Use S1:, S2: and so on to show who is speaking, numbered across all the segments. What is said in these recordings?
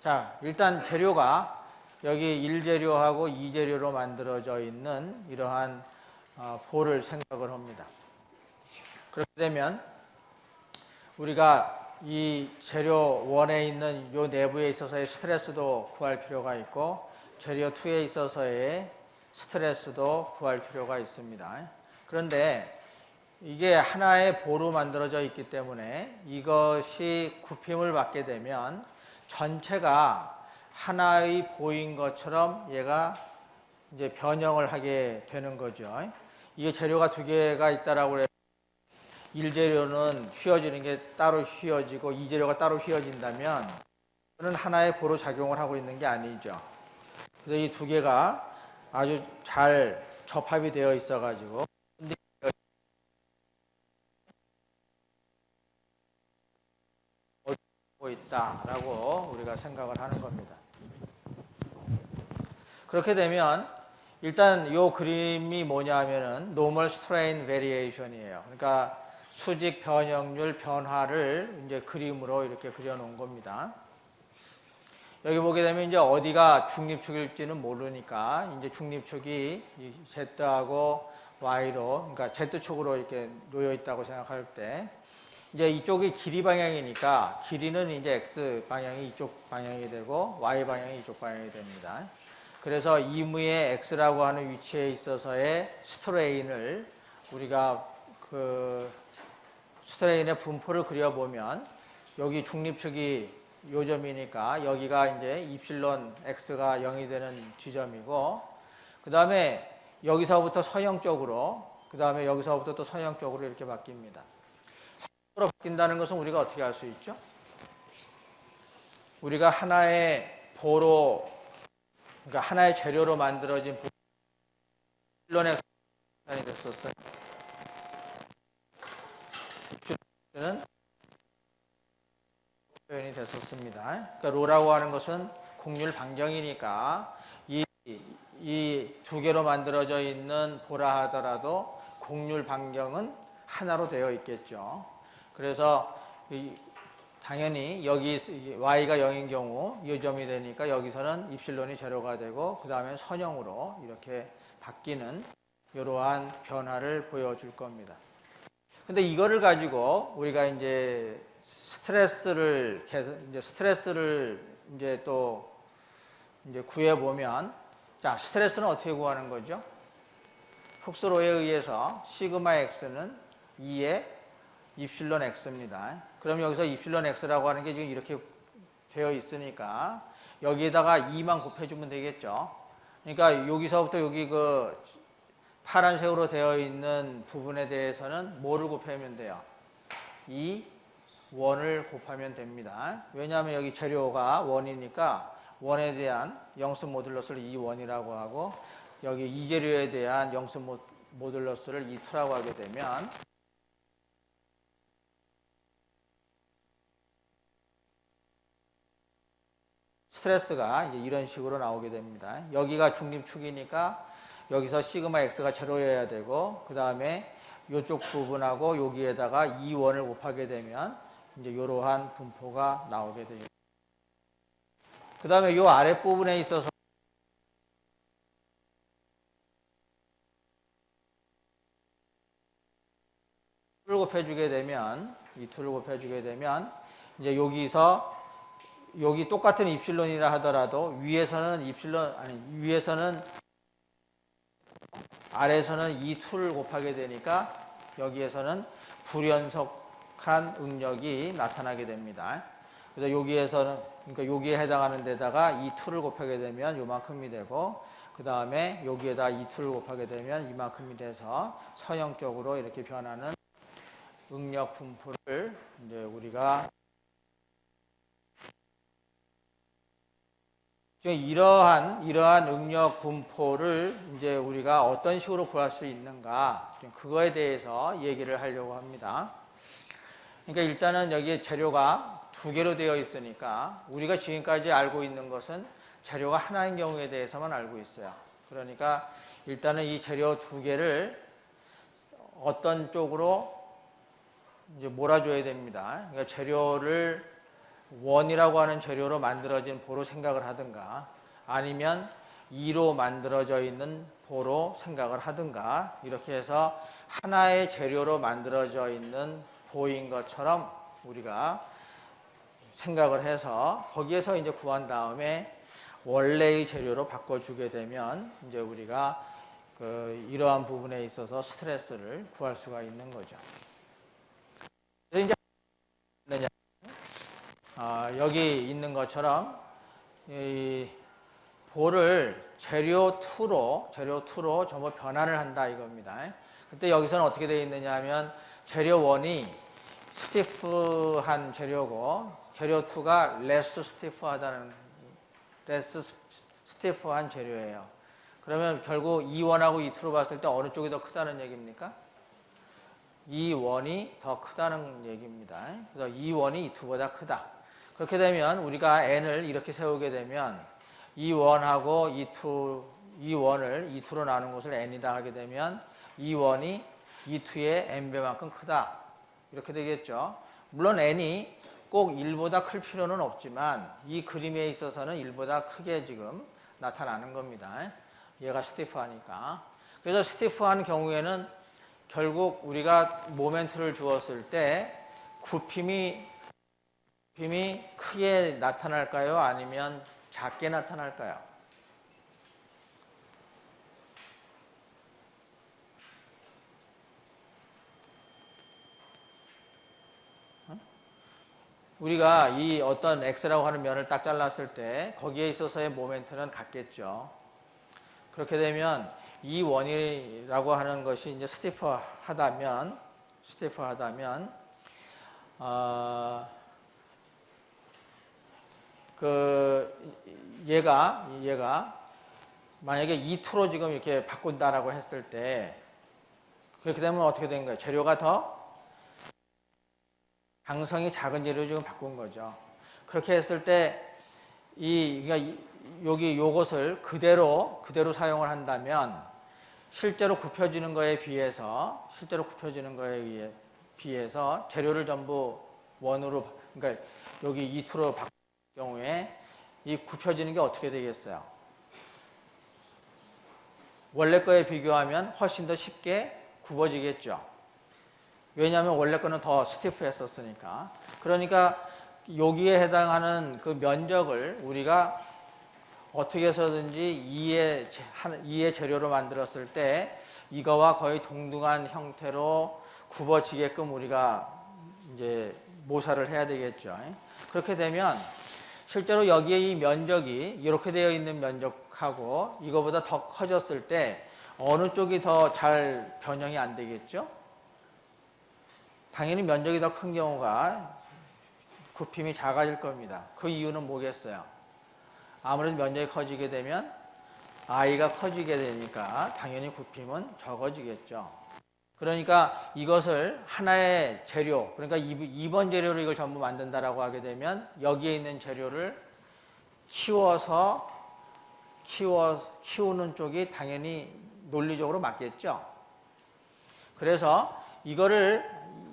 S1: 자, 일단 재료가 여기 1재료하고 2재료로 만들어져 있는 이러한 볼을 생각을 합니다. 그렇게 되면 우리가 이 재료 1에 있는 요 내부에 있어서의 스트레스도 구할 필요가 있고 재료 2에 있어서의 스트레스도 구할 필요가 있습니다. 그런데 이게 하나의 볼로 만들어져 있기 때문에 이것이 굽힘을 받게 되면 전체가 하나의 보인 것처럼 얘가 이제 변형을 하게 되는 거죠. 이게 재료가 두 개가 있다라고 해서 1재료는 휘어지는 게 따로 휘어지고 2재료가 따로 휘어진다면 그는 하나의 볼로 작용을 하고 있는 게 아니죠. 그래서 이 두 개가 아주 잘 접합이 되어 있어 가지고 있다라고 우리가 생각을 하는 겁니다. 그렇게 되면 일단 이 그림이 뭐냐면은 Normal Strain Variation이에요. 그러니까 수직 변형률 변화를 이제 그림으로 이렇게 그려놓은 겁니다. 여기 보게 되면 이제 어디가 중립축일지는 모르니까 이제 중립축이 Z하고 Y로, 그러니까 Z축으로 이렇게 놓여 있다고 생각할 때 이제 이쪽이 길이 방향이니까 길이는 이제 X 방향이 이쪽 방향이 되고 Y 방향이 이쪽 방향이 됩니다. 그래서 이무의 X라고 하는 위치에 있어서의 스트레인을 우리가 그 스트레인의 분포를 그려보면 여기 중립축이 요점이니까 여기가 이제 입실론 X가 0이 되는 지점이고 그 다음에 여기서부터 서형쪽으로 그 다음에 여기서부터 또 서형쪽으로 이렇게 바뀝니다. 서형으로 바뀐다는 것은 우리가 어떻게 알 수 있죠? 우리가 하나의 보로 그러니까 하나의 재료로 만들어진 입실론 X가 됐었어요. 입실론은 표현이 됐었습니다. 그러니까 로라고 하는 것은 곡률 반경이니까 이 두 개로 만들어져 있는 보라 하더라도 곡률 반경은 하나로 되어 있겠죠. 그래서 당연히 여기 y가 0인 경우 요점이 되니까 여기서는 입실론이 제로가 되고 그 다음에 선형으로 이렇게 바뀌는 이러한 변화를 보여줄 겁니다. 근데 이거를 가지고 우리가 이제 스트레스를 또 구해 보면 자, 스트레스는 어떻게 구하는 거죠? 흑수로에 의해서 시그마 x는 2의 입실론 x입니다. 그럼 여기서 입실론 x라고 하는 게 지금 이렇게 되어 있으니까 여기에다가 2만 곱해주면 되겠죠. 그러니까 여기서부터 여기 그 파란색으로 되어 있는 부분에 대해서는 뭐를 곱하면 돼요? 1을 곱하면 됩니다. 왜냐하면 여기 재료가 1이니까 1에 대한 영수 모듈러스를 2원이라고 하고 여기 2재료에 대한 영수 모듈러스를 2,2라고 하게 되면 스트레스가 이제 이런 식으로 나오게 됩니다. 여기가 중립축이니까 여기서 시그마 x가 제로여야 되고 그 다음에 이쪽 부분하고 여기에다가 2원을 곱하게 되면 이제 이러한 분포가 나오게 되죠. 그 다음에 이 아랫부분에 있어서 이 2를 곱해주게 되면 이제 여기서 여기 똑같은 입실론이라 하더라도 위에서는 아래에서는 2를 곱하게 되니까 여기에서는 불연속한 응력이 나타나게 됩니다. 그래서 그러니까 여기에 해당하는 데다가 2를 곱하게 되면 요만큼이 되고 그 다음에 여기에다 2를 곱하게 되면 이만큼이 돼서 서형적으로 이렇게 변하는 응력 분포를 이제 우리가 이러한 응력 분포를 이제 우리가 어떤 식으로 구할 수 있는가 그거에 대해서 얘기를 하려고 합니다. 그러니까 일단은 여기에 재료가 두 개로 되어 있으니까 우리가 지금까지 알고 있는 것은 재료가 하나인 경우에 대해서만 알고 있어요. 그러니까 일단은 이 재료 두 개를 어떤 쪽으로 이제 몰아줘야 됩니다. 그러니까 재료를 원이라고 하는 재료로 만들어진 보로 생각을 하든가 아니면 2로 만들어져 있는 보로 생각을 하든가 이렇게 해서 하나의 재료로 만들어져 있는 보인 것처럼 우리가 생각을 해서 거기에서 이제 구한 다음에 원래의 재료로 바꿔주게 되면 이제 우리가 이러한 부분에 있어서 스트레스를 구할 수가 있는 거죠. 그래서 이제 여기 있는 것처럼 이 볼을 재료 2로 전부 변환을 한다 이겁니다. 그때 여기서는 어떻게 되어 있느냐 하면 재료 1이 스티프한 재료고 재료 2가 레스 스티프한 재료예요. 그러면 결국 E1하고 E2로 봤을 때 어느 쪽이 더 크다는 얘기입니까? E1이 더 크다는 얘기입니다. 그래서 E1이 E2보다 크다. 그렇게 되면 우리가 n을 이렇게 세우게 되면 E1하고 E1을 E2로 나눈 것을 n이다 하게 되면 E1이 E2의 n배만큼 크다. 이렇게 되겠죠. 물론 n이 꼭 1보다 클 필요는 없지만 이 그림에 있어서는 1보다 크게 지금 나타나는 겁니다. 얘가 스티프하니까. 그래서 스티프한 경우에는 결국 우리가 모멘트를 주었을 때 굽힘이 크게 나타날까요? 아니면 작게 나타날까요? 우리가 이 어떤 X라고 하는 면을 딱 잘랐을 때 거기에 있어서의 모멘트는 같겠죠. 그렇게 되면 이 원이라고 하는 것이 이제 스티프하다면 얘가 만약에 E2로 지금 이렇게 바꾼다라고 했을 때 그렇게 되면 어떻게 된 거예요? 재료가 더 강성이 작은 재료로 지금 바꾼 거죠. 그렇게 했을 때 그러니까 여기 요것을 그대로 사용을 한다면 실제로 굽혀지는 거에 비해서 재료를 전부 원으로 그러니까 여기 E2로 바꾼 경우에 이 굽혀지는 게 어떻게 되겠어요? 원래 거에 비교하면 훨씬 더 쉽게 굽어지겠죠. 왜냐하면 원래 거는 더 스티프했었으니까. 그러니까 여기에 해당하는 그 면적을 우리가 어떻게 해서든지 2의 재료로 만들었을 때 이거와 거의 동등한 형태로 굽어지게끔 우리가 이제 모사를 해야 되겠죠. 그렇게 되면 실제로 여기에 이 면적이 이렇게 되어 있는 면적하고 이거보다 더 커졌을 때 어느 쪽이 더 잘 변형이 안 되겠죠? 당연히 면적이 더 큰 경우가 굽힘이 작아질 겁니다. 그 이유는 뭐겠어요? 아무래도 면적이 커지게 되면 I가 커지게 되니까 당연히 굽힘은 적어지겠죠. 그러니까 이것을 하나의 재료, 그러니까 2번 재료로 이걸 전부 만든다라고 하게 되면 여기에 있는 재료를 키우는 쪽이 당연히 논리적으로 맞겠죠. 그래서 이거를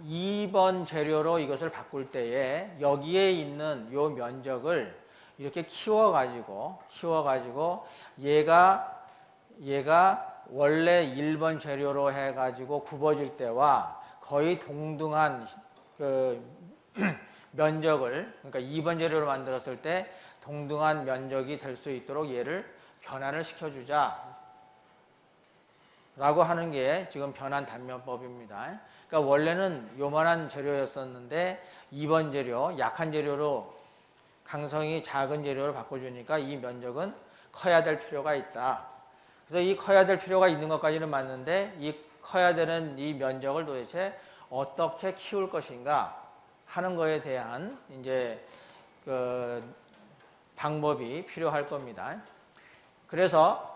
S1: 2번 재료로 이것을 바꿀 때에 여기에 있는 요 면적을 이렇게 키워가지고 얘가 원래 1번 재료로 해가지고 굽어질 때와 거의 동등한 그 면적을 그러니까 2번 재료로 만들었을 때 동등한 면적이 될 수 있도록 얘를 변환을 시켜주자 라고 하는 게 지금 변환 단면법입니다. 그러니까 원래는 요만한 재료였었는데 2번 재료, 약한 재료로 강성이 작은 재료를 바꿔주니까 이 면적은 커야 될 필요가 있다. 그래서 이 커야 될 필요가 있는 것까지는 맞는데 이 커야 되는 이 면적을 도대체 어떻게 키울 것인가 하는 거에 대한 이제 그 방법이 필요할 겁니다. 그래서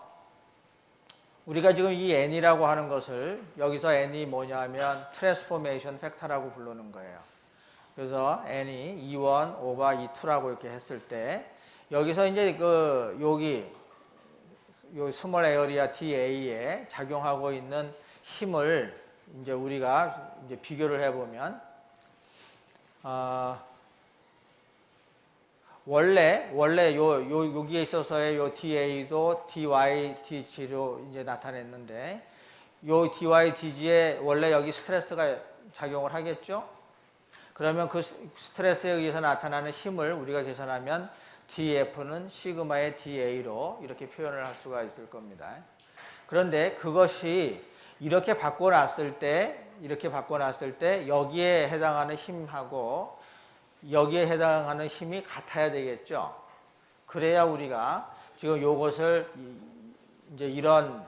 S1: 우리가 지금 이 n이라고 하는 것을 여기서 n이 뭐냐면 트랜스포메이션 팩터라고 부르는 거예요. 그래서 n이 E1 over E2라고 이렇게 했을 때 여기서 이제 여기 요 스몰 에어리아 DA에 작용하고 있는 힘을 이제 우리가 이제 비교를 해보면 원래 여기에 있어서의 요 DA도 dy, dg로 이제 나타냈는데 요 dy, dg에 원래 여기 스트레스가 작용을 하겠죠? 그러면 그 스트레스에 의해서 나타나는 힘을 우리가 계산하면 df는 시그마의 da로 이렇게 표현을 할 수가 있을 겁니다. 그런데 그것이 이렇게 바꿔놨을 때 여기에 해당하는 힘하고 여기에 해당하는 힘이 같아야 되겠죠. 그래야 우리가 지금 요것을 이제 이런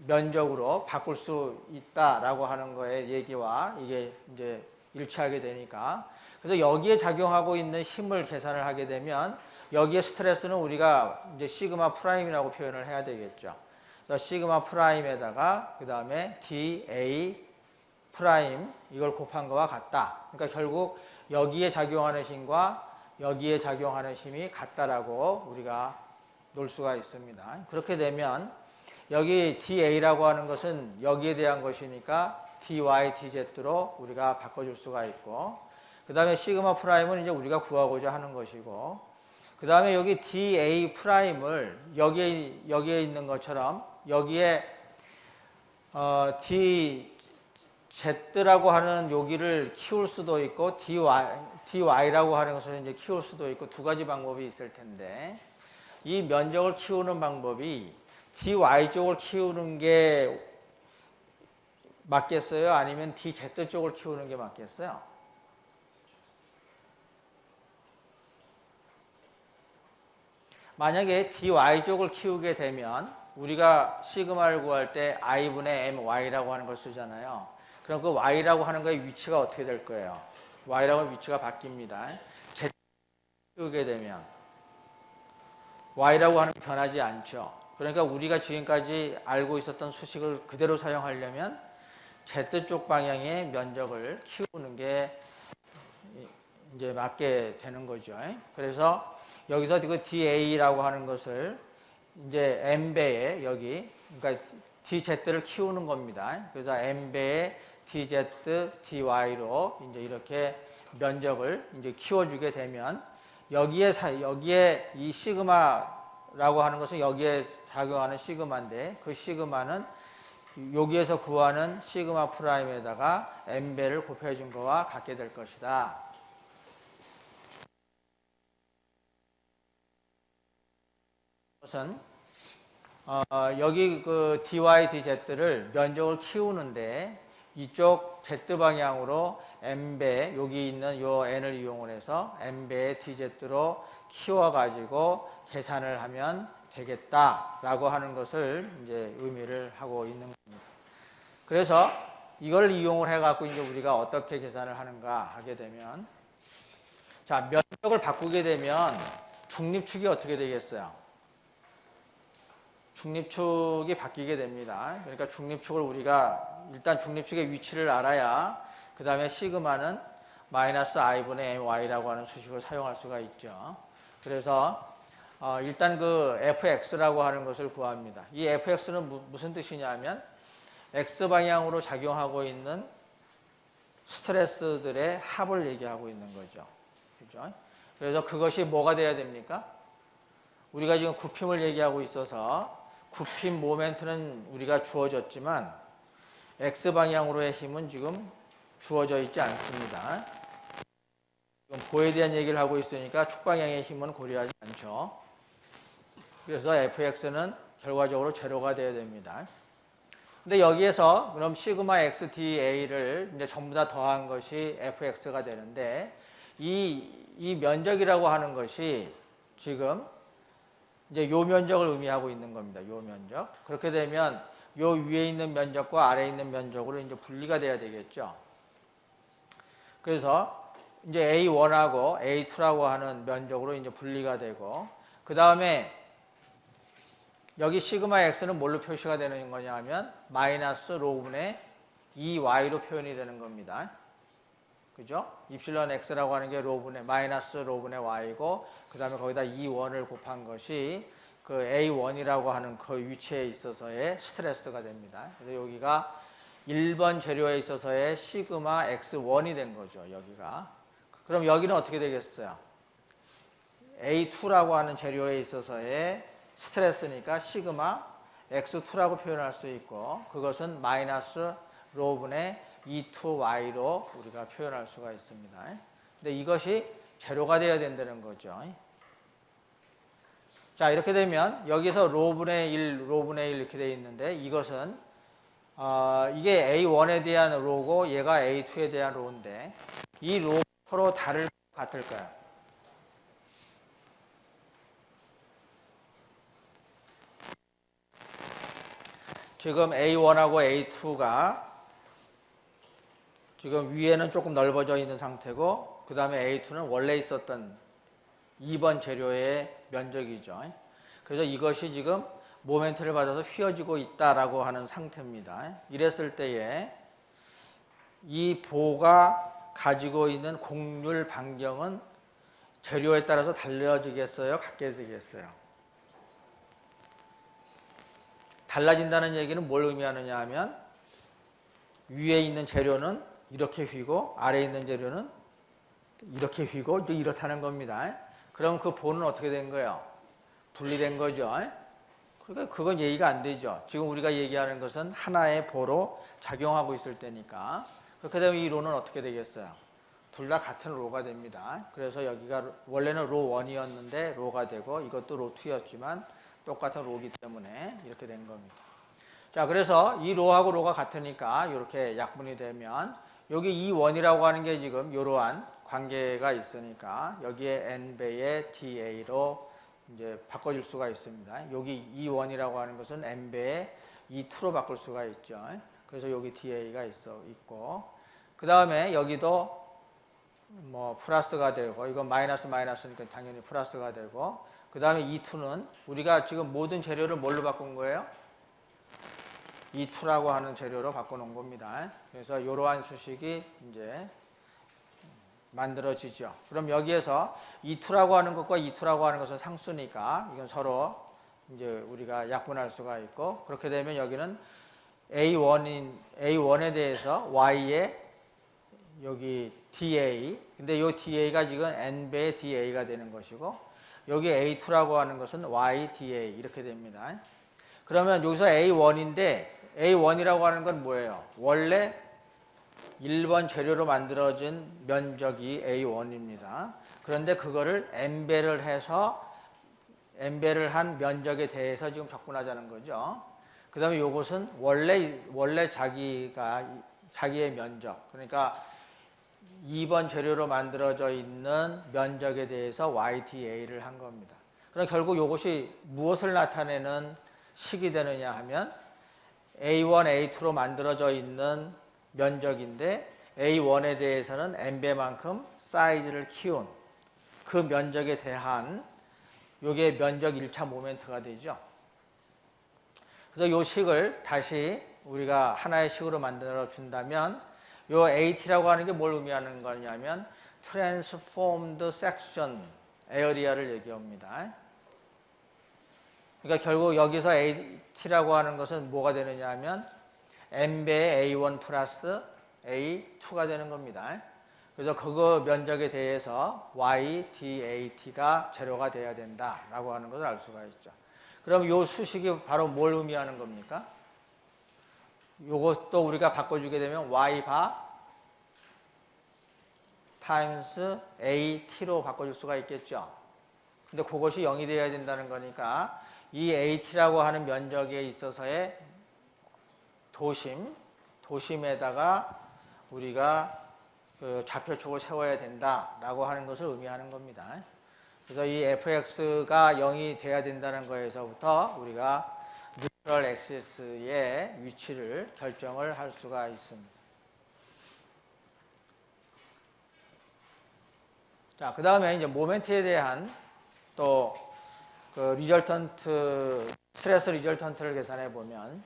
S1: 면적으로 바꿀 수 있다라고 하는 거의 얘기와 이게 이제 일치하게 되니까. 그래서 여기에 작용하고 있는 힘을 계산을 하게 되면 여기에 스트레스는 우리가 이제 시그마 프라임이라고 표현을 해야 되겠죠. 그래서 시그마 프라임에다가 그 다음에 dA 프라임 이걸 곱한 거와 같다. 그러니까 결국 여기에 작용하는 힘과 여기에 작용하는 힘이 같다라고 우리가 놓을 수가 있습니다. 그렇게 되면 여기 DA라고 하는 것은 여기에 대한 것이니까 DY, DZ로 우리가 바꿔줄 수가 있고, 그 다음에 시그마 프라임은 이제 우리가 구하고자 하는 것이고, 그 다음에 여기 DA 프라임을 여기에 있는 것처럼 여기에 DZ라고 하는 여기를 키울 수도 있고 DY라고 하는 것을 이제 키울 수도 있고 두 가지 방법이 있을 텐데, 이 면적을 키우는 방법이 DY 쪽을 키우는 게 맞겠어요? 아니면 DZ 쪽을 키우는 게 맞겠어요? 만약에 DY 쪽을 키우게 되면 우리가 시그마를 구할 때 I분의 MY라고 하는 걸 쓰잖아요. 그럼 그 Y라고 하는 거의 위치가 어떻게 될 거예요? Y라고 하는 위치가 바뀝니다. Z 키우게 되면 Y라고 하는 게 변하지 않죠. 그러니까 우리가 지금까지 알고 있었던 수식을 그대로 사용하려면 Z쪽 방향의 면적을 키우는 게 이제 맞게 되는 거죠. 그래서 여기서 그 DA라고 하는 것을 이제 M배의 여기, 그러니까 DZ를 키우는 겁니다. 그래서 M배의 DZ, DY로 이제 이렇게 면적을 이제 키워주게 되면 여기에 이 시그마라고 하는 것은 여기에 작용하는 시그마인데 그 시그마는 여기에서 구하는 시그마 프라임에다가 M배를 곱해준 거와 같게 될 것이다. 우선 여기 그 dy, dz를 면적을 키우는데 이쪽 z 방향으로 m배 여기 있는 요 n을 이용을 해서 m배의 dz로 키워가지고 계산을 하면 되겠다라고 하는 것을 이제 의미를 하고 있는 겁니다. 그래서 이걸 이용을 해갖고 이제 우리가 어떻게 계산을 하는가 하게 되면, 자, 면적을 바꾸게 되면 중립축이 어떻게 되겠어요? 중립축이 바뀌게 됩니다. 그러니까 중립축을 우리가 일단 중립축의 위치를 알아야 그 다음에 시그마는 마이너스 i분의 my라고 하는 수식을 사용할 수가 있죠. 그래서 일단 그 fx라고 하는 것을 구합니다. 이 fx는 무슨 뜻이냐면 x방향으로 작용하고 있는 스트레스들의 합을 얘기하고 있는 거죠. 그죠? 그래서 그것이 뭐가 돼야 됩니까? 우리가 지금 굽힘을 얘기하고 있어서 굽힘 모멘트는 우리가 주어졌지만 x방향으로의 힘은 지금 주어져 있지 않습니다. 지금 보에 대한 얘기를 하고 있으니까 축방향의 힘은 고려하지 않죠. 그래서 fx는 결과적으로 제로가 돼야 됩니다. 근데 여기에서 그럼 시그마 x da를 이제 전부 다 더한 것이 fx가 되는데 이 면적이라고 하는 것이 지금 이제 요 면적을 의미하고 있는 겁니다. 요 면적. 그렇게 되면 요 위에 있는 면적과 아래에 있는 면적으로 이제 분리가 돼야 되겠죠. 그래서 이제 A1하고 A2라고 하는 면적으로 이제 분리가 되고, 그 다음에 여기 시그마 x는 뭘로 표시가 되는 거냐 하면 마이너스 로분의 2y로 표현이 되는 겁니다. 그죠? 입실론 x라고 하는 게 마이너스 로분의 y고, 그 다음에 거기다 2원을 곱한 것이 그 A1이라고 하는 그 위치에 있어서의 스트레스가 됩니다. 그래서 여기가 1번 재료에 있어서의 시그마 x1이 된 거죠, 여기가. 그럼 여기는 어떻게 되겠어요? A2라고 하는 재료에 있어서의 스트레스니까 시그마 X2라고 표현할 수 있고, 그것은 마이너스 로분의 E2Y로 우리가 표현할 수가 있습니다. 근데 이것이 재료가 되어야 된다는 거죠. 자, 이렇게 되면 여기서 로분의 1, 로분의 1 이렇게 되어 있는데, 이것은 이게 A1에 대한 로고 얘가 A2에 대한 로인데, 이 로 서로 다를 같을까요? 지금 A1하고 A2가 지금 위에는 조금 넓어져 있는 상태고, 그 다음에 A2는 원래 있었던 2번 재료의 면적이죠. 그래서 이것이 지금 모멘트를 받아서 휘어지고 있다라고 하는 상태입니다. 이랬을 때에 이 보가 가지고 있는 곡률 반경은 재료에 따라서 달라지겠어요? 같게 되겠어요? 달라진다는 얘기는 뭘 의미하느냐 하면, 위에 있는 재료는 이렇게 휘고 아래에 있는 재료는 이렇게 휘고 이렇다는 겁니다. 그럼 그 보는 어떻게 된 거예요? 분리된 거죠. 그러니까 그건 얘기가 안 되죠. 지금 우리가 얘기하는 것은 하나의 보로 작용하고 있을 때니까. 그렇게 되면 이 로는 어떻게 되겠어요? 둘 다 같은 로가 됩니다. 그래서 여기가 원래는 로 1이었는데 로가 되고, 이것도 로 2였지만 똑같은 로기 때문에 이렇게 된 겁니다. 자, 그래서 이 로하고 로가 같으니까 이렇게 약분이 되면, 여기 이 원이라고 하는 게 지금 이러한 관계가 있으니까 여기에 n배의 da로 이제 바꿔줄 수가 있습니다. 여기 이 원이라고 하는 것은 n배의 E2로 바꿀 수가 있죠. 그래서 여기 da가 있고, 그 다음에 여기도 뭐 플러스가 되고, 이건 마이너스니까 당연히 플러스가 되고, 그 다음에 E2는 우리가 지금 모든 재료를 뭘로 바꾼 거예요? E2라고 하는 재료로 바꿔놓은 겁니다. 그래서 이러한 수식이 이제 만들어지죠. 그럼 여기에서 E2라고 하는 것과 E2라고 하는 것은 상수니까 이건 서로 이제 우리가 약분할 수가 있고, 그렇게 되면 여기는 A1에 대해서 Y의 여기 DA, 근데 이 DA가 지금 N배의 DA가 되는 것이고, 여기 A2라고 하는 것은 Y DA 이렇게 됩니다. 그러면 여기서 A1인데, A1이라고 하는 건 뭐예요? 원래 1번 재료로 만들어진 면적이 A1입니다. 그런데 그거를 N배를 해서 N배를 한 면적에 대해서 지금 적분하자는 거죠. 그 다음에 이것은 원래 자기의 면적, 그러니까 2번 재료로 만들어져 있는 면적에 대해서 YDA를 한 겁니다. 그럼 결국 이것이 무엇을 나타내는 식이 되느냐 하면, A1, A2로 만들어져 있는 면적인데 A1에 대해서는 N배만큼 사이즈를 키운 그 면적에 대한 요게 면적 1차 모멘트가 되죠. 그래서 이 식을 다시 우리가 하나의 식으로 만들어 준다면, 요 AT라고 하는 게 뭘 의미하는 거냐면 Transformed Section Area를 얘기합니다. 그러니까 결국 여기서 AT라고 하는 것은 뭐가 되느냐 하면 N배의 A1 플러스 A2가 되는 겁니다. 그래서 그거 면적에 대해서 YDAT가 재료가 돼야 된다라고 하는 것을 알 수가 있죠. 그럼 이 수식이 바로 뭘 의미하는 겁니까? 이것도 우리가 바꿔주게 되면 Y바 타임스 AT로 바꿔줄 수가 있겠죠. 근데 그것이 0이 되어야 된다는 거니까 이 AT라고 하는 면적에 있어서의 도심에다가 우리가 그 좌표축을 세워야 된다라고 하는 것을 의미하는 겁니다. 그래서 이 fx가 0이 돼야 된다는 거에서부터 우리가 뉴트럴 액시스의 위치를 결정을 할 수가 있습니다. 자, 그 다음에 이제 모멘트에 대한 또 그 스트레스 리절턴트를 계산해 보면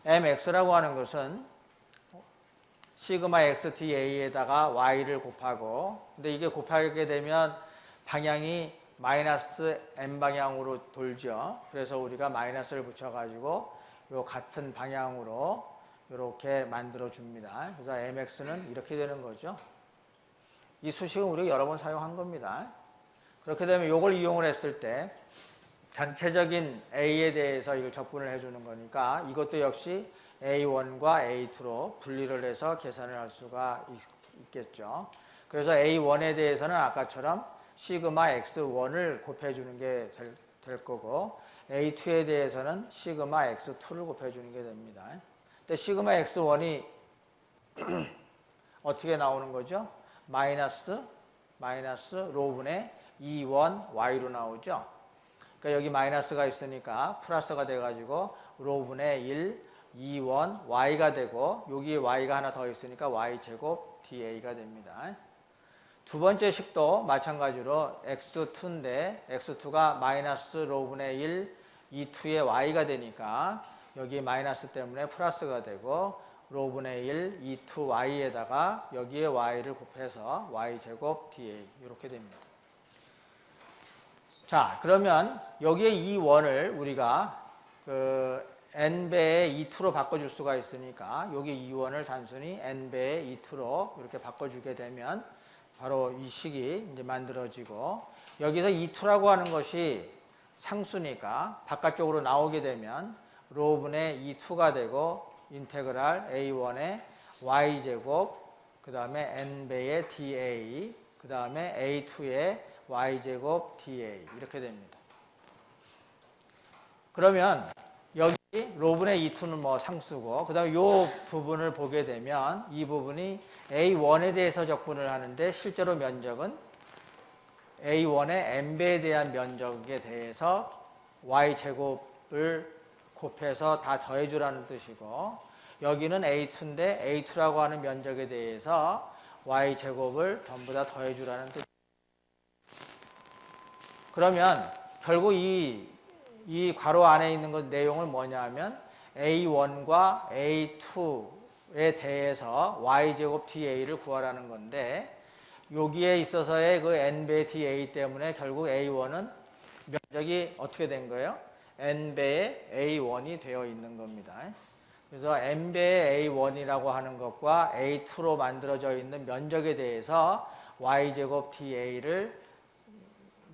S1: mx라고 하는 것은 시그마 xda에다가 y를 곱하고, 근데 이게 곱하게 되면 방향이 마이너스 n 방향으로 돌죠. 그래서 우리가 마이너스를 붙여가지고 요 같은 방향으로 이렇게 만들어 줍니다. 그래서 mx는 이렇게 되는 거죠. 이 수식은 우리가 여러 번 사용한 겁니다. 그렇게 되면 이걸 이용을 했을 때 전체적인 A에 대해서 이걸 적분을 해주는 거니까 이것도 역시 A1과 A2로 분리를 해서 계산을 할 수가 있겠죠. 그래서 A1에 대해서는 아까처럼 시그마 X1을 곱해주는 게 될 거고 A2에 대해서는 시그마 X2를 곱해주는 게 됩니다. 근데 시그마 X1이 어떻게 나오는 거죠? 마이너스 로분의 2원 Y로 나오죠. 그러니까 여기 마이너스가 있으니까 플러스가 돼가지고 로분의 1, 2원 Y가 되고 여기 Y가 하나 더 있으니까 Y제곱 DA가 됩니다. 두 번째 식도 마찬가지로 X2인데 X2가 마이너스 로분의 1, 2의 Y가 되니까 여기 마이너스 때문에 플러스가 되고 로분의 1, 2Y에다가 여기에 Y를 곱해서 Y제곱 DA 이렇게 됩니다. 자, 그러면 여기에 이 원을 우리가 n배의 2투로 바꿔줄 수가 있으니까 여기 2원을 단순히 n배의 2투로 이렇게 바꿔주게 되면 바로 이 식이 이제 만들어지고 여기서 2투라고 하는 것이 상수니까 바깥쪽으로 나오게 되면 로분의 2투가 되고 인테그랄 a1의 y제곱 그 다음에 n배의 dA 그 다음에 a2의 y제곱 dA 이렇게 됩니다. 그러면 여기 로분의 2투는 뭐 상수고 그 다음에 이 부분을 보게 되면 이 부분이 A1에 대해서 적분을 하는데 실제로 면적은 A1의 n배에 대한 면적에 대해서 y제곱을 곱해서 다 더해주라는 뜻이고 여기는 A2인데 A2라고 하는 면적에 대해서 y제곱을 전부 다 더해주라는 뜻입니다. 그러면 결국 이 괄호 안에 있는 것 내용은 뭐냐 하면 A1과 A2에 대해서 y제곱 DA를 구하라는 건데 여기에 있어서의 그 n배의 DA 때문에 결국 A1은 면적이 어떻게 된 거예요? n배의 A1이 되어 있는 겁니다. 그래서 n배의 A1이라고 하는 것과 A2로 만들어져 있는 면적에 대해서 y제곱 DA를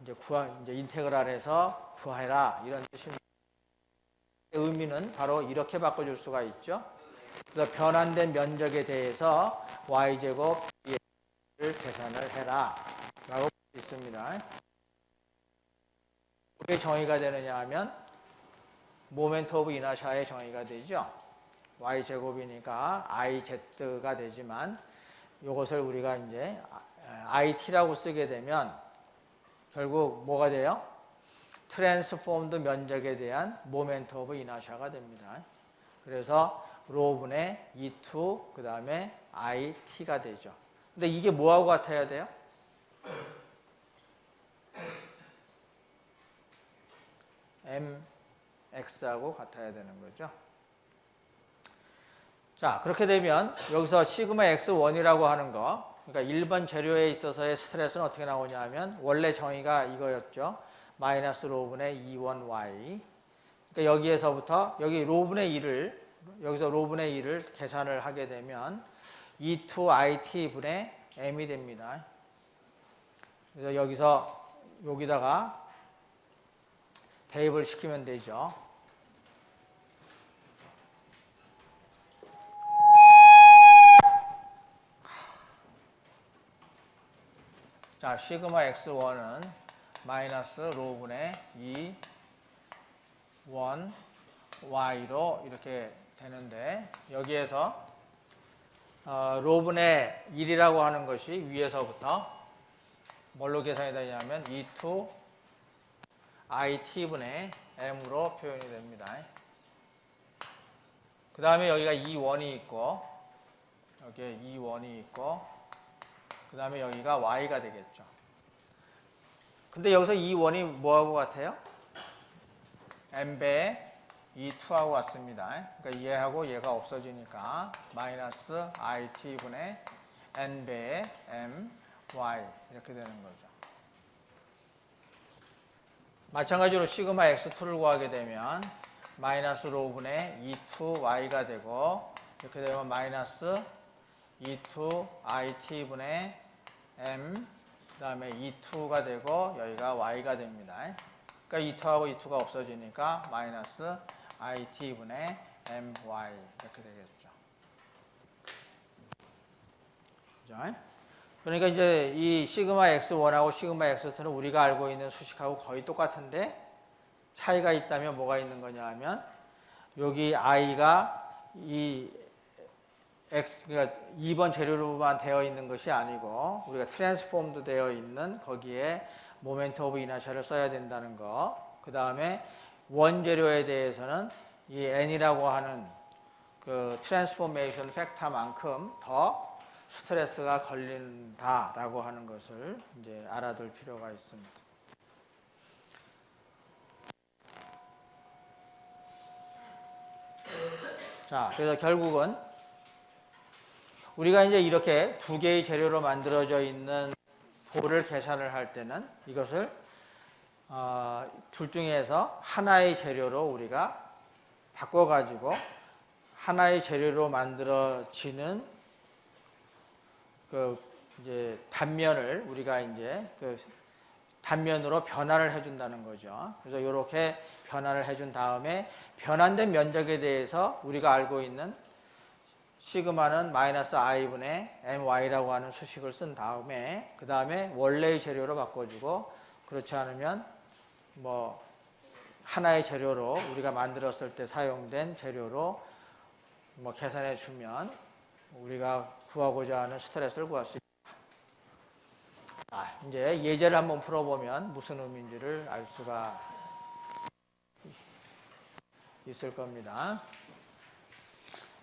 S1: 이제 인테그랄해서 구해라 이런 뜻입니다. 의미는 바로 이렇게 바꿔줄 수가 있죠. 그래서 변환된 면적에 대해서 y제곱 dA를 계산을 해라 라고 볼 수 있습니다. 왜 정의가 되느냐 하면 모멘트 오브 이너샤의 정의가 되죠. y제곱이니까 iz가 되지만 이것을 우리가 이제 it라고 쓰게 되면 결국 뭐가 돼요? 트랜스폼드 면적에 대한 모멘트 오브 이너샤가 됩니다. 그래서 로분의 E2 그 다음에 IT가 되죠. 근데 이게 뭐하고 같아야 돼요? MX하고 같아야 되는 거죠. 자, 그렇게 되면 여기서 시그마 X1이라고 하는 거 그러니까 1번 재료에 있어서의 스트레스는 어떻게 나오냐 하면 원래 정의가 이거였죠. 마이너스 로분의 2원y 그러니까 여기에서부터 여기 로분의 2를 여기서 로분의 2를 계산을 하게 되면 E2IT 분의 m이 됩니다. 그래서 여기다가 대입을 시키면 되죠. 자, 시그마 x1은 마이너스 로분의 2원 y로 이렇게 되는데 여기에서 로분의 1이라고 하는 것이 위에서부터 뭘로 계산이 되냐면 E2 IT분의 M으로 표현이 됩니다. 그 다음에 여기가 2원이 있고 여기에 2원이 있고 그 다음에 여기가 Y가 되겠죠. 근데 여기서 2원이 뭐하고 같아요? M배의 E2하고 같습니다. 그러니까 얘하고 얘가 없어지니까 마이너스 IT분의 N배의 M, Y 이렇게 되는 거죠. 마찬가지로 시그마 X2를 구하게 되면 마이너스 로분의 E2Y가 되고 이렇게 되면 마이너스 E2IT분의 M 그 다음에 E2가 되고 여기가 Y가 됩니다. 그러니까 E2하고 E2가 없어지니까 마이너스 IT분의 MY 이렇게 되겠죠. 그죠? 그러니까 이제 이 시그마 X1하고 시그마 X2는 우리가 알고 있는 수식하고 거의 똑같은데 차이가 있다면 뭐가 있는 거냐 하면 여기 I가 이 X, 그러니까 2번 재료로만 되어 있는 것이 아니고 우리가 트랜스폼도 되어 있는 거기에 모멘트 오브 이너셜을 써야 된다는 거. 그 다음에 원재료에 대해서는 이 N이라고 하는 그 트랜스포메이션 팩터만큼 더 스트레스가 걸린다라고 하는 것을 이제 알아둘 필요가 있습니다. 자, 그래서 결국은 우리가 이제 이렇게 두 개의 재료로 만들어져 있는 볼을 계산을 할 때는 이것을 둘 중에서 하나의 재료로 우리가 바꿔가지고 하나의 재료로 만들어지는 그 이제 단면을 우리가 이제 그 단면으로 변화를 해준다는 거죠. 그래서 이렇게 변화를 해준 다음에 변환된 면적에 대해서 우리가 알고 있는 시그마는 마이너스 i분의 my라고 하는 수식을 쓴 다음에 그 다음에 원래의 재료로 바꿔주고 그렇지 않으면 뭐 하나의 재료로 우리가 만들었을 때 사용된 재료로 뭐 계산해 주면 우리가 구하고자 하는 스트레스를 구할 수 있다. 이제 예제를 한번 풀어보면 무슨 의미인지를 알 수가 있을 겁니다.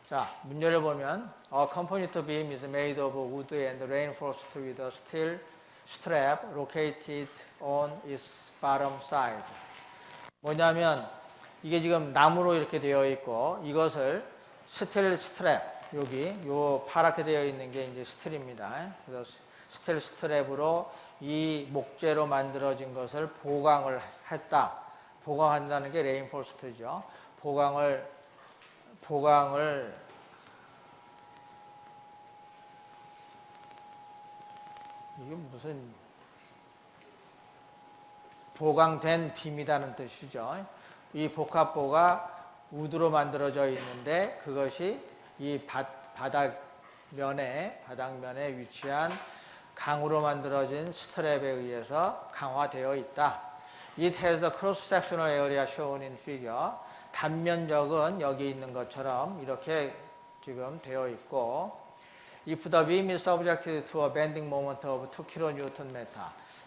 S1: 자, 문제를 보면 A composite beam is made of wood and reinforced with a steel strap located on its bottom side. 뭐냐면 이게 지금 나무로 이렇게 되어 있고 이것을 스틸 스트랩 여기 요 파랗게 되어 있는 게 이제 스틸입니다. 그래서 스틸 스트랩으로 이 목재로 만들어진 것을 보강을 했다. 보강한다는 게 레인포스트죠. 보강을 이게 무슨 보강된 빔이라는 뜻이죠. 이 복합보가 우드로 만들어져 있는데 그것이 이 바닥면에 위치한 강으로 만들어진 스트랩에 의해서 강화되어 있다. It has the cross-sectional area shown in figure. 단면적은 여기 있는 것처럼 이렇게 지금 되어 있고 If the beam is subjected to a bending moment of 2kN/m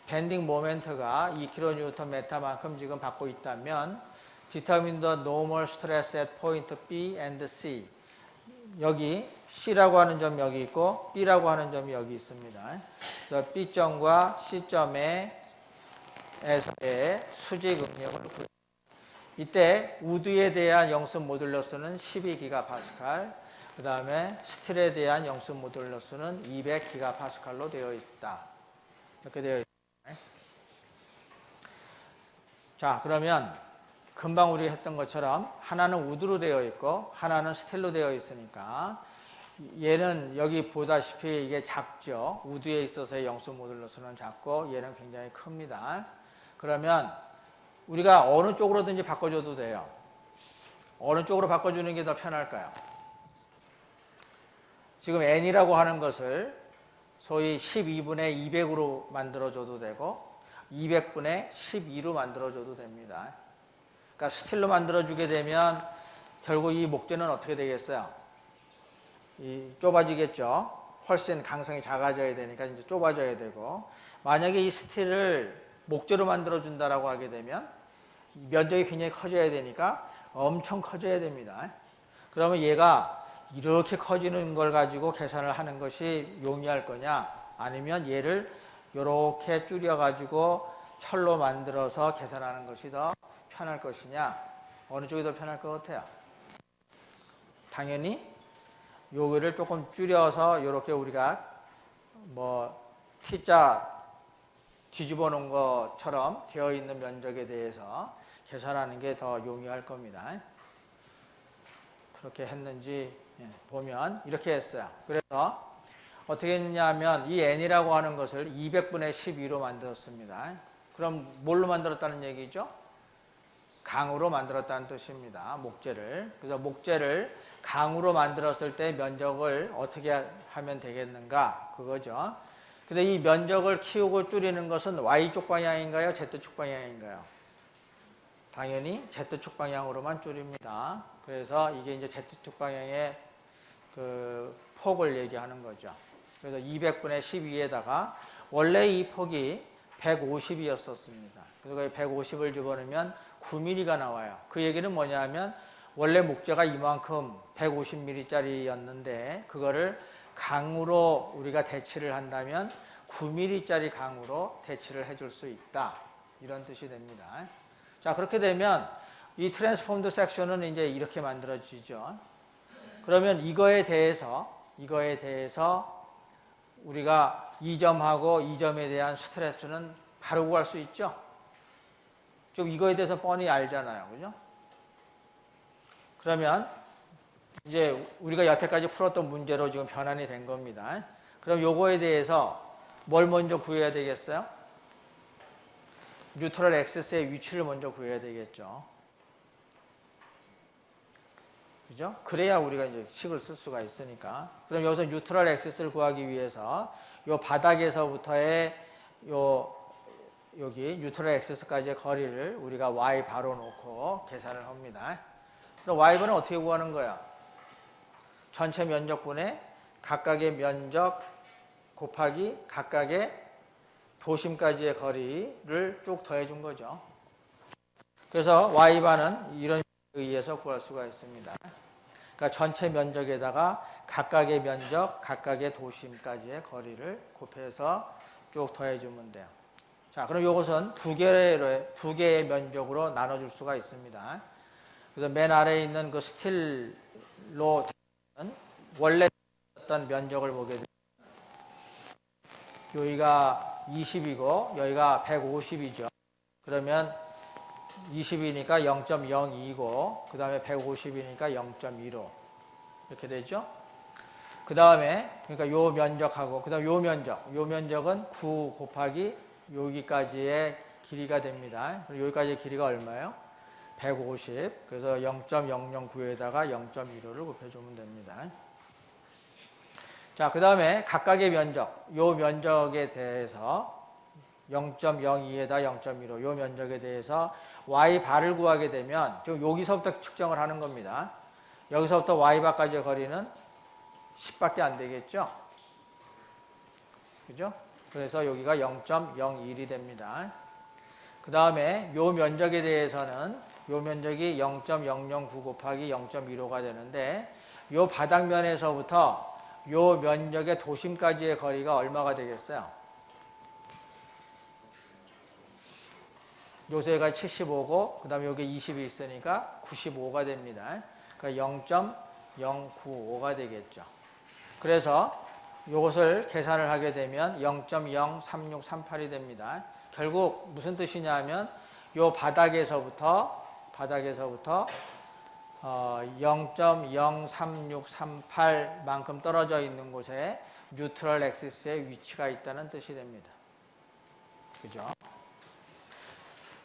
S1: 밴딩 모멘트가 2kNm/만큼 지금 받고 있다면 determine the normal stress at point B and C. 여기 C라고 하는 점이 여기 있고 B라고 하는 점이 여기 있습니다. 그래서 B점과 C점에서의 수직 응력을 구해줍니다. 이때 우드에 대한 영습 모듈러스는 12GPa, 그 다음에 스틸에 대한 영습 모듈러스는 200GPa로 되어 있다. 이렇게 되어 있습니다. 자, 그러면 금방 우리 했던 것처럼 하나는 우드로 되어 있고 하나는 스틸로 되어 있으니까 얘는 여기 보다시피 이게 작죠. 우드에 있어서의 영습 모듈러스는 작고 얘는 굉장히 큽니다. 그러면 우리가 어느 쪽으로든지 바꿔줘도 돼요. 어느 쪽으로 바꿔주는 게 더 편할까요? 지금 n이라고 하는 것을 소위 12분의 200으로 만들어줘도 되고 200분의 12로 만들어줘도 됩니다. 그러니까 스틸로 만들어주게 되면 결국 이 목재는 어떻게 되겠어요? 좁아지겠죠. 훨씬 강성이 작아져야 되니까 이제 좁아져야 되고 만약에 이 스틸을 목재로 만들어준다라고 하게 되면 면적이 굉장히 커져야 되니까 엄청 커져야 됩니다. 그러면 얘가 이렇게 커지는 걸 가지고 계산을 하는 것이 용이할 거냐 아니면 얘를 이렇게 줄여가지고 철로 만들어서 계산하는 것이 더 편할 것이냐 어느 쪽이 더 편할 것 같아요? 당연히 여기를 조금 줄여서 이렇게 우리가 뭐 T자 뒤집어 놓은 것처럼 되어 있는 면적에 대해서 계산하는 게 더 용이할 겁니다. 그렇게 했는지 보면 이렇게 했어요. 그래서 어떻게 했냐면 이 n이라고 하는 것을 200분의 12로 만들었습니다. 그럼 뭘로 만들었다는 얘기죠? 강으로 만들었다는 뜻입니다. 목재를. 그래서 목재를 강으로 만들었을 때 면적을 어떻게 하면 되겠는가? 그거죠. 근데 이 면적을 키우고 줄이는 것은 Y축 방향인가요? Z축 방향인가요? 당연히 Z축 방향으로만 줄입니다. 그래서 이게 이제 Z축 방향의 그 폭을 얘기하는 거죠. 그래서 200분의 12에다가 원래 이 폭이 150이었었습니다. 그래서 150을 집어넣으면 9mm가 나와요. 그 얘기는 뭐냐면 원래 목재가 이만큼 150mm짜리였는데 그거를 강으로 우리가 대치를 한다면 9mm짜리 강으로 대치를 해줄 수 있다. 이런 뜻이 됩니다. 자, 그렇게 되면 이 트랜스폼드 섹션은 이제 이렇게 만들어지죠. 그러면 이거에 대해서 우리가 이 점하고 이 점에 대한 스트레스는 바로 구할 수 있죠. 좀 이거에 대해서 뻔히 알잖아요. 그죠? 그러면 이제 우리가 여태까지 풀었던 문제로 지금 변환이 된 겁니다. 그럼 요거에 대해서 뭘 먼저 구해야 되겠어요? 뉴트럴 액세스의 위치를 먼저 구해야 되겠죠. 그죠? 그래야 우리가 이제 식을 쓸 수가 있으니까. 그럼 여기서 뉴트럴 액세스를 구하기 위해서 요 바닥에서부터의 여기 뉴트럴 액세스까지의 거리를 우리가 y 바로 놓고 계산을 합니다. 그럼 y분은 어떻게 구하는 거야? 전체 면적분의 각각의 면적 곱하기 각각의 도심까지의 거리를 쭉 더해준 거죠. 그래서 y반은 이런 의해서 구할 수가 있습니다. 그러니까 전체 면적에다가 각각의 면적, 각각의 도심까지의 거리를 곱해서 쭉 더해주면 돼요. 자, 그럼 이것은 두 개의 면적으로 나눠줄 수가 있습니다. 그래서 맨 아래에 있는 그 스틸로 원래 어떤 면적을 보게 되면 여기가 20이고 여기가 150이죠. 그러면 20이니까 0.02고 그 다음에 150이니까 0.15 이렇게 되죠. 그 다음에 그러니까 요 면적하고 그 다음 요 면적은 9 곱하기 여기까지의 길이가 됩니다. 그리고 여기까지의 길이가 얼마예요? 150. 그래서 0.009에다가 0.15를 곱해주면 됩니다. 자, 그 다음에 각각의 면적, 요 면적에 대해서 0.02에다 0.15, 요 면적에 대해서 y바를 구하게 되면 지금 여기서부터 측정을 하는 겁니다. 여기서부터 y바까지의 거리는 10밖에 안 되겠죠? 그죠? 그래서 여기가 0.01이 됩니다. 그 다음에 요 면적에 대해서는 요 면적이 0.009 곱하기 0.15가 되는데 요 바닥면에서부터 요 면적의 도심까지의 거리가 얼마가 되겠어요? 요새가 75고 그 다음에 여기 20이 있으니까 95가 됩니다. 그러니까 0.095가 되겠죠. 그래서 이것을 계산을 하게 되면 0.03638이 됩니다. 결국 무슨 뜻이냐 하면 요 바닥에서부터 0.03638만큼 떨어져 있는 곳에 뉴트럴 액시스의 위치가 있다는 뜻이 됩니다. 그죠?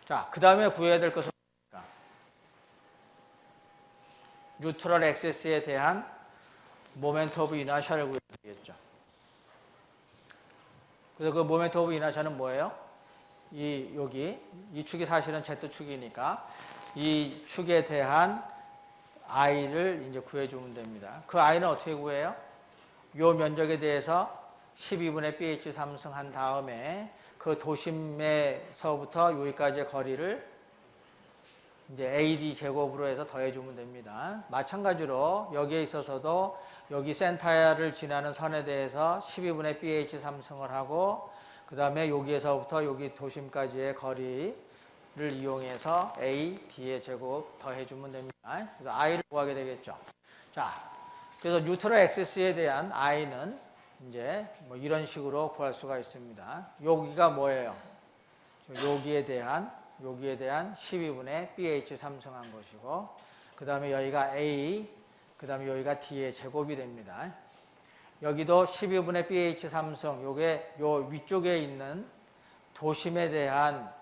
S1: 자, 그 다음에 구해야 될 것은 뭡니까? 뉴트럴 액세스에 대한 모멘트 오브 이너셜을 구해야 되겠죠. 그래서 그 모멘트 오브 이너셜은 뭐예요? 이 축이 사실은 Z축이니까 이 축에 대한 I를 이제 구해주면 됩니다. 그 I는 어떻게 구해요? 요 면적에 대해서 12분의 BH 3승 한 다음에 그 도심에서부터 여기까지의 거리를 이제 AD 제곱으로 해서 더해주면 됩니다. 마찬가지로 여기에 있어서도 여기 센터를 지나는 선에 대해서 12분의 BH 3승을 하고 그 다음에 여기에서부터 여기 도심까지의 거리를 이용해서 AD의 제곱 더해주면 됩니다. 그래서 I를 구하게 되겠죠. 자, 그래서 뉴트럴 액세스에 대한 I는 이제 뭐 이런 식으로 구할 수가 있습니다. 여기가 뭐예요? 여기에 대한 12분의 BH 3승한 것이고 그 다음에 여기가 A, 그 다음에 여기가 D의 제곱이 됩니다. 여기도 12분의 BH 삼성, 요게 요 위쪽에 있는 도심에 대한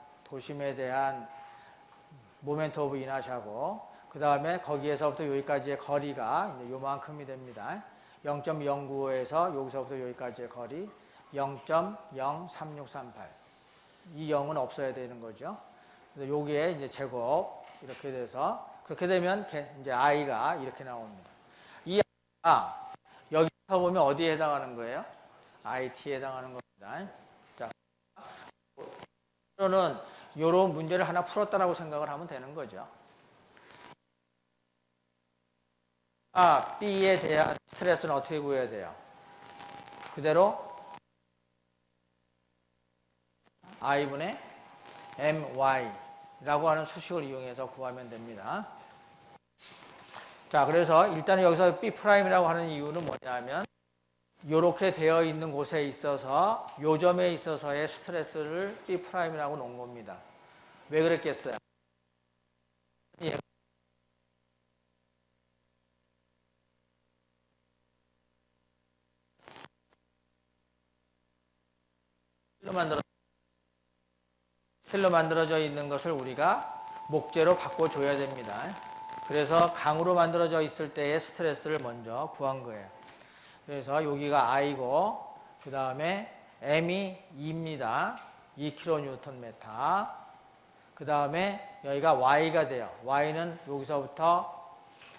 S1: 모멘트 오브 이너시아고, 그 다음에 거기에서부터 여기까지의 거리가 이제 요만큼이 됩니다. 0.095에서 여기서부터 여기까지의 거리 0.03638. 이 0은 없어야 되는 거죠. 그래서 여기에 이제 제곱 이렇게 돼서, 그렇게 되면 이제 i가 이렇게 나옵니다. 이 i가 여기서 보면 어디에 해당하는 거예요? it에 해당하는 겁니다. 자, 그러면 이런 문제를 하나 풀었다라고 생각을 하면 되는 거죠. B에 대한 스트레스는 어떻게 구해야 돼요? 그대로 I분의 MY라고 하는 수식을 이용해서 구하면 됩니다. 자, 그래서 일단 여기서 B'이라고 하는 이유는 뭐냐면, 이렇게 되어 있는 곳에 있어서, 요 점에 있어서의 스트레스를 B'이라고 놓은 겁니다. 왜 그랬겠어요? 스틸로 만들어져 있는 것을 우리가 목재로 바꿔줘야 됩니다. 그래서 강으로 만들어져 있을 때의 스트레스를 먼저 구한 거예요. 그래서 여기가 I고, 그 다음에 M이 2입니다. 2kN/m. 그 다음에 여기가 Y가 돼요. Y는 여기서부터,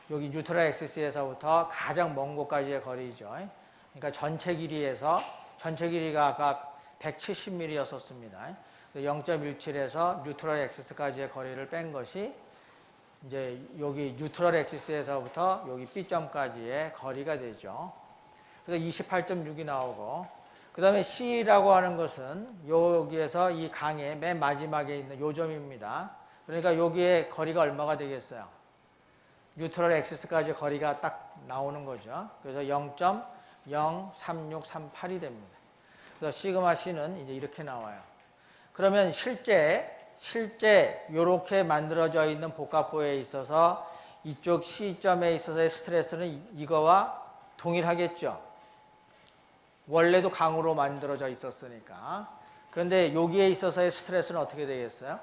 S1: 여기 뉴트럴 엑시스에서부터 가장 먼 곳까지의 거리죠. 그러니까 전체 길이가 아까 170mm였었습니다. 0.17에서 뉴트럴 엑시스까지의 거리를 뺀 것이 이제 여기 뉴트럴 엑시스에서부터 여기 B점까지의 거리가 되죠. 그래서 28.6이 나오고, 그 다음에 C라고 하는 것은 여기에서 이 강의 맨 마지막에 있는 요 점입니다. 그러니까 여기에 거리가 얼마가 되겠어요? 뉴트럴 엑시스까지 거리가 딱 나오는 거죠. 그래서 0.03638이 됩니다. 그래서 시그마 C는 이제 이렇게 나와요. 그러면 실제 이렇게 만들어져 있는 복합부에 있어서 이쪽 C점에 있어서의 스트레스는 이거와 동일하겠죠. 원래도 강으로 만들어져 있었으니까. 그런데 여기에 있어서의 스트레스는 어떻게 되겠어요?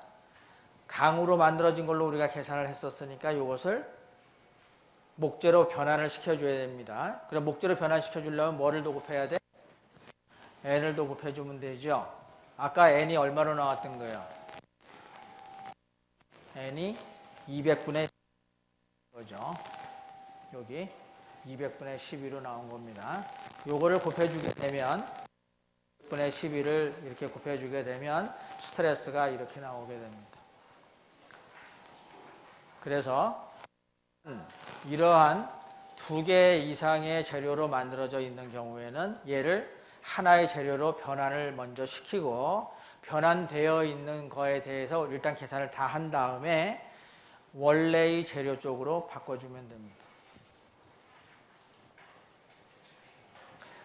S1: 강으로 만들어진 걸로 우리가 계산을 했었으니까 이것을 목재로 변환을 시켜줘야 됩니다. 그럼 목재로 변환시켜주려면 뭐를 도급해야 돼? n을 도급해주면 되죠. 아까 n이 얼마로 나왔던 거예요? n이 200분의 거죠. 여기 200분의 12로 나온 겁니다. 요거를 곱해주게 되면 200분의 12를 이렇게 곱해주게 되면 스트레스가 이렇게 나오게 됩니다. 그래서 이러한 2개 이상의 재료로 만들어져 있는 경우에는 얘를 하나의 재료로 변환을 먼저 시키고, 변환되어 있는 거에 대해서 일단 계산을 다 한 다음에 원래의 재료 쪽으로 바꿔주면 됩니다.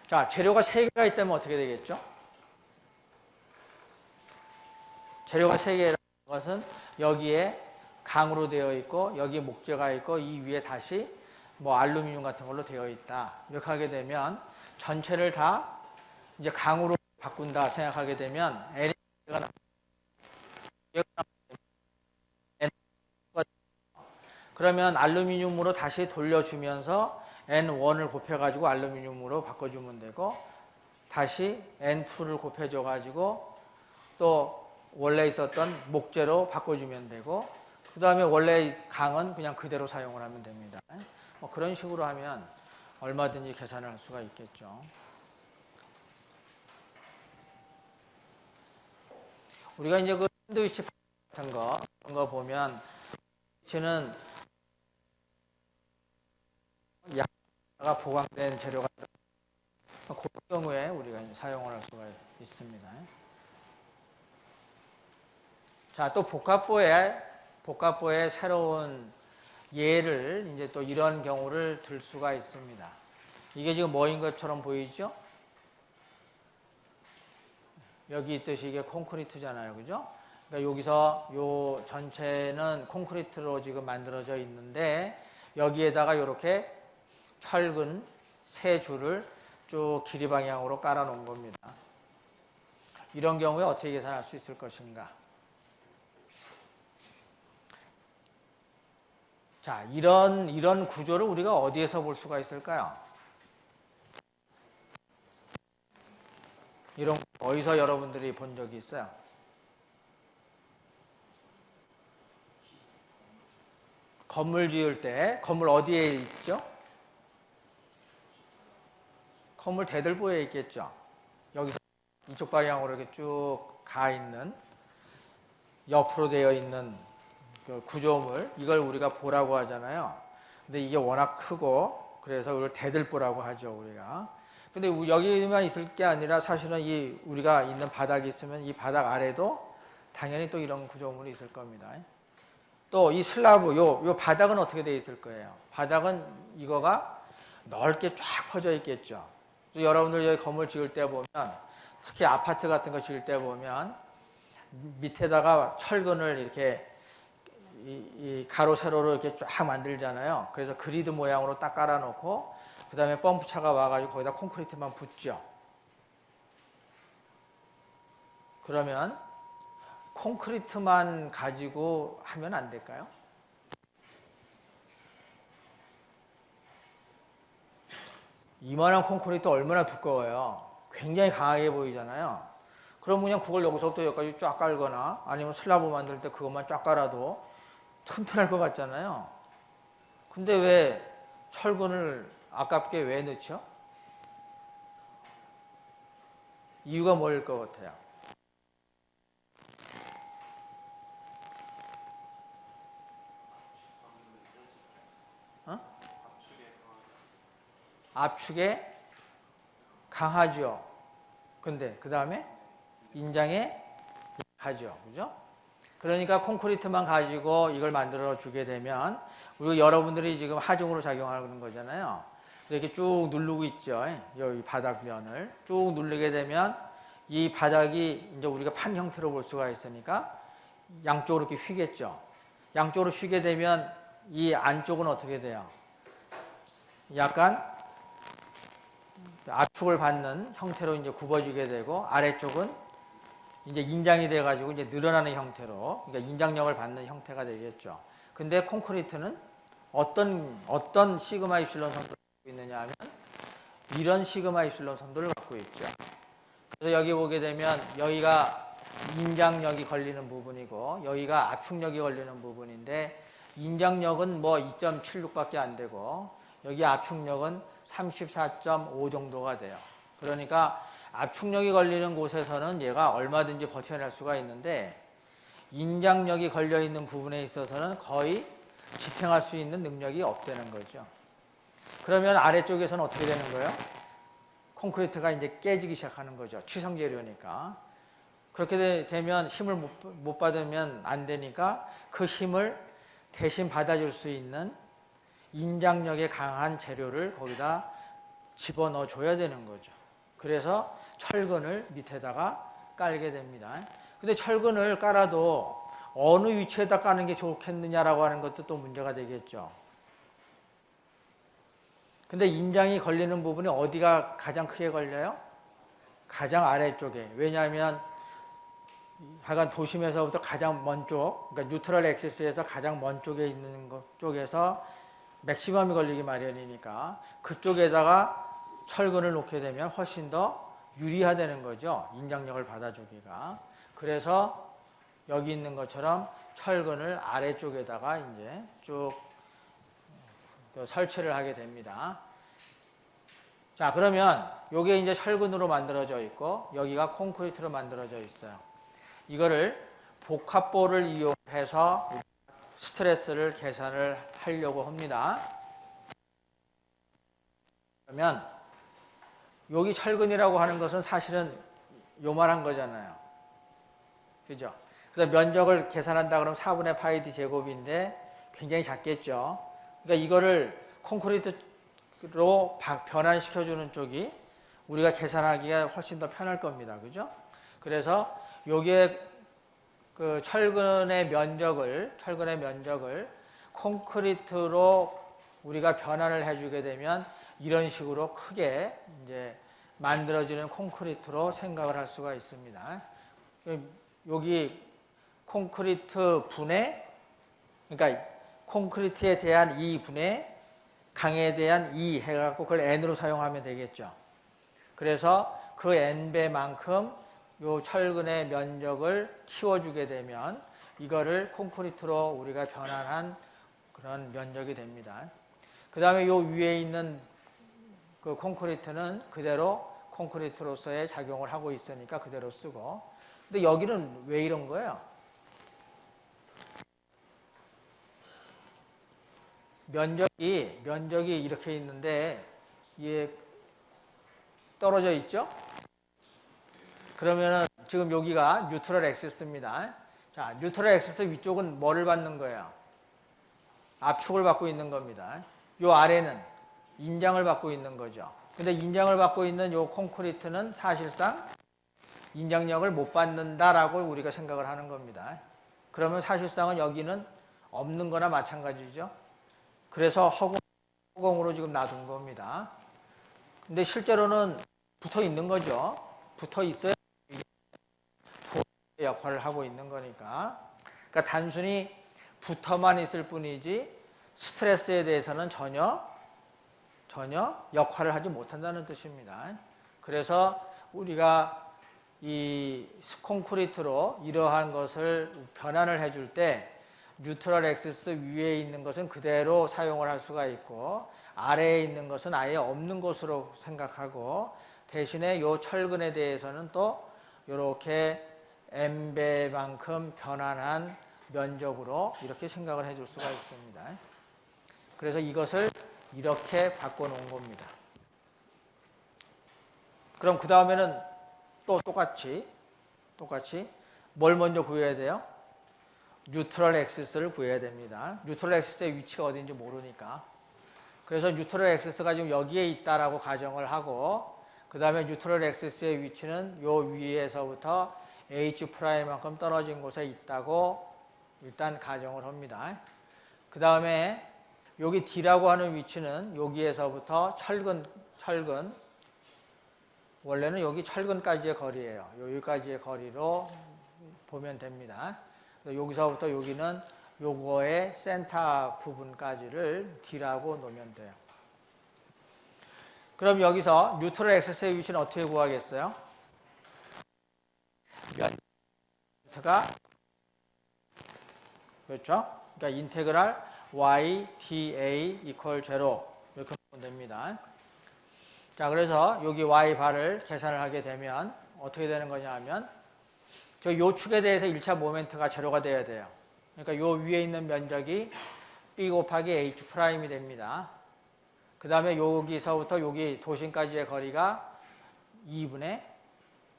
S1: 자, 재료가 3개가 있다면 어떻게 되겠죠? 재료가 3개라는 것은 여기에 강으로 되어 있고, 여기에 목재가 있고, 이 위에 다시 뭐 알루미늄 같은 걸로 되어 있다. 이렇게 하게 되면 전체를 다 이제 강으로 바꾼다 생각하게 되면 N가 그러면 알루미늄으로 다시 돌려주면서 N1을 곱해가지고 알루미늄으로 바꿔주면 되고, 다시 N2를 곱해줘가지고 또 원래 있었던 목재로 바꿔주면 되고, 그 다음에 원래 강은 그냥 그대로 사용을 하면 됩니다. 뭐 그런 식으로 하면 얼마든지 계산을 할 수가 있겠죠. 우리가 이제 그 샌드위치 같은 거, 그런 거 보면, 샌드위치는 약가 보강된 재료가 그런 경우에 우리가 이제 사용을 할 수가 있습니다. 자, 또 복합부의 새로운 예를 이제 또 이런 경우를 들 수가 있습니다. 이게 지금 뭐인 것처럼 보이죠? 여기 있듯이 이게 콘크리트잖아요. 그죠? 그러니까 여기서 요 전체는 콘크리트로 지금 만들어져 있는데, 여기에다가 이렇게 철근 3줄을 쭉 길이 방향으로 깔아 놓은 겁니다. 이런 경우에 어떻게 계산할 수 있을 것인가? 자, 이런 구조를 우리가 어디에서 볼 수가 있을까요? 이런 어디서 여러분들이 본 적이 있어요? 건물 지을 때 건물 어디에 있죠? 건물 대들보에 있겠죠. 여기서 이쪽 방향으로 이렇게 쭉 가 있는 옆으로 되어 있는 그 구조물, 이걸 우리가 보라고 하잖아요. 근데 이게 워낙 크고 그래서 이걸 대들보라고 하죠, 우리가. 근데 여기만 있을 게 아니라 사실은 이 우리가 있는 바닥이 있으면 이 바닥 아래도 당연히 또 이런 구조물이 있을 겁니다. 또 이 슬라브, 요 바닥은 어떻게 되어 있을 거예요? 바닥은 이거가 넓게 쫙 퍼져 있겠죠. 또 여러분들 여기 건물 지을 때 보면, 특히 아파트 같은 거 지을 때 보면 밑에다가 철근을 이렇게 이 가로 세로로 이렇게 쫙 만들잖아요. 그래서 그리드 모양으로 딱 깔아놓고 그 다음에 펌프차가 와가지고 거기다 콘크리트만 붓죠. 그러면 콘크리트만 가지고 하면 안 될까요? 이만한 콘크리트 얼마나 두꺼워요. 굉장히 강하게 보이잖아요. 그럼 그냥 그걸 여기서부터 여기까지 쫙 깔거나 아니면 슬라브 만들 때 그것만 쫙 깔아도 튼튼할 것 같잖아요. 근데 왜 철근을 아깝게 왜 넣죠? 이유가 뭐일 것 같아요? 어? 압축에 강하죠. 근데 그 다음에 인장에 가죠. 그죠? 그러니까 콘크리트만 가지고 이걸 만들어 주게 되면 우리 여러분들이 지금 하중으로 작용하는 거잖아요. 이렇게 쭉 누르고 있죠. 여기 바닥면을 쭉 누르게 되면 이 바닥이 이제 우리가 판 형태로 볼 수가 있으니까 양쪽으로 이렇게 휘겠죠. 양쪽으로 휘게 되면 이 안쪽은 어떻게 돼요? 약간 압축을 받는 형태로 이제 굽어지게 되고 아래쪽은 이제 인장이 돼가지고 이제 늘어나는 형태로, 그러니까 인장력을 받는 형태가 되겠죠. 근데 콘크리트는 어떤 시그마 입실론 선도를 갖고 있느냐 하면 이런 시그마 입실론 선도를 갖고 있죠. 그래서 여기 보게 되면 여기가 인장력이 걸리는 부분이고 여기가 압축력이 걸리는 부분인데 인장력은 뭐 2.76밖에 안 되고 여기 압축력은 34.5 정도가 돼요. 그러니까 압축력이 걸리는 곳에서는 얘가 얼마든지 버텨낼 수가 있는데 인장력이 걸려있는 부분에 있어서는 거의 지탱할 수 있는 능력이 없다는 거죠. 그러면 아래쪽에서는 어떻게 되는 거예요? 콘크리트가 이제 깨지기 시작하는 거죠. 취성재료니까. 그렇게 되면 힘을 못 받으면 안 되니까 그 힘을 대신 받아줄 수 있는 인장력에 강한 재료를 거기다 집어넣어 줘야 되는 거죠. 그래서 철근을 밑에다가 깔게 됩니다. 근데 철근을 깔아도 어느 위치에다 까는 게 좋겠느냐라고 하는 것도 또 문제가 되겠죠. 근데 인장이 걸리는 부분이 어디가 가장 크게 걸려요? 가장 아래쪽에. 왜냐하면 하여간 도심에서부터 가장 먼 쪽, 그러니까 뉴트럴 액시스에서 가장 먼 쪽에 있는 것 쪽에서 맥시멈이 걸리기 마련이니까 그쪽에다가 철근을 놓게 되면 훨씬 더 유리하다는 거죠. 인장력을 받아주기가. 그래서 여기 있는 것처럼 철근을 아래쪽에다가 이제 쭉 설치를 하게 됩니다. 자, 그러면 요게 이제 철근으로 만들어져 있고 여기가 콘크리트로 만들어져 있어요. 이거를 복합보를 이용해서 스트레스를 계산을 하려고 합니다. 그러면 여기 철근이라고 하는 것은 사실은 요만한 거잖아요. 그죠? 그래서 면적을 계산한다 그러면 4분의 파이 d 제곱인데 굉장히 작겠죠. 그러니까 이거를 콘크리트로 변환시켜주는 쪽이 우리가 계산하기가 훨씬 더 편할 겁니다. 그죠? 그래서 요게 그 철근의 면적을 콘크리트로 우리가 변환을 해주게 되면 이런 식으로 크게 이제 만들어지는 콘크리트로 생각을 할 수가 있습니다. 여기 콘크리트 분해, 그러니까 콘크리트에 대한 이 분해, 강에 대한 이 해갖고 그걸 n으로 사용하면 되겠죠. 그래서 그 n배만큼 요 철근의 면적을 키워주게 되면 이거를 콘크리트로 우리가 변환한 그런 면적이 됩니다. 그 다음에 요 위에 있는 그 콘크리트는 그대로 콘크리트로서의 작용을 하고 있으니까 그대로 쓰고. 근데 여기는 왜 이런 거예요? 면적이 이렇게 있는데 이게 떨어져 있죠? 그러면은 지금 여기가 뉴트럴 액시스입니다. 자, 뉴트럴 액시스 위쪽은 뭐를 받는 거예요? 압축을 받고 있는 겁니다. 요 아래는 인장을 받고 있는 거죠. 근데 인장을 받고 있는 요 콘크리트는 사실상 인장력을 못 받는다라고 우리가 생각을 하는 겁니다. 그러면 사실상은 여기는 없는 거나 마찬가지죠. 그래서 허공으로 지금 놔둔 겁니다. 근데 실제로는 붙어 있는 거죠. 붙어 있어야 역할을 하고 있는 거니까. 그러니까 단순히 붙어만 있을 뿐이지 스트레스에 대해서는 전혀 역할을 하지 못한다는 뜻입니다. 그래서 우리가 이 콘크리트로 이러한 것을 변환을 해줄 때 뉴트럴 액시스 위에 있는 것은 그대로 사용을 할 수가 있고 아래에 있는 것은 아예 없는 것으로 생각하고 대신에 이 철근에 대해서는 또 이렇게 n배만큼 변환한 면적으로 이렇게 생각을 해줄 수가 있습니다. 그래서 이것을 이렇게 바꿔놓은 겁니다. 그럼 그 다음에는 또 똑같이 뭘 먼저 구해야 돼요? 뉴트럴 액시스를 구해야 됩니다. 뉴트럴 액시스의 위치가 어딘지 모르니까. 그래서 뉴트럴 액시스가 지금 여기에 있다라고 가정을 하고 그 다음에 뉴트럴 액시스의 위치는 요 위에서부터 H'만큼 떨어진 곳에 있다고 일단 가정을 합니다. 그 다음에 여기 D라고 하는 위치는 여기에서부터 철근 원래는 여기 철근까지의 거리예요. 여기까지의 거리로 보면 됩니다. 여기서부터 여기는 요거의 센터 부분까지를 D라고 놓으면 돼요. 그럼 여기서 뉴트럴 액시스의 위치는 어떻게 구하겠어요? 면가 그렇죠? 그러니까 인테그랄 y dA 이퀄 제로 이렇게 보면 됩니다. 자, 그래서 여기 y 바를 계산을 하게 되면 어떻게 되는 거냐 하면 요 축에 대해서 1차 모멘트가 제로가 돼야 돼요. 그러니까 요 위에 있는 면적이 B 곱하기 H 프라임이 됩니다. 그 다음에 여기서부터 여기 도심까지의 거리가 2분의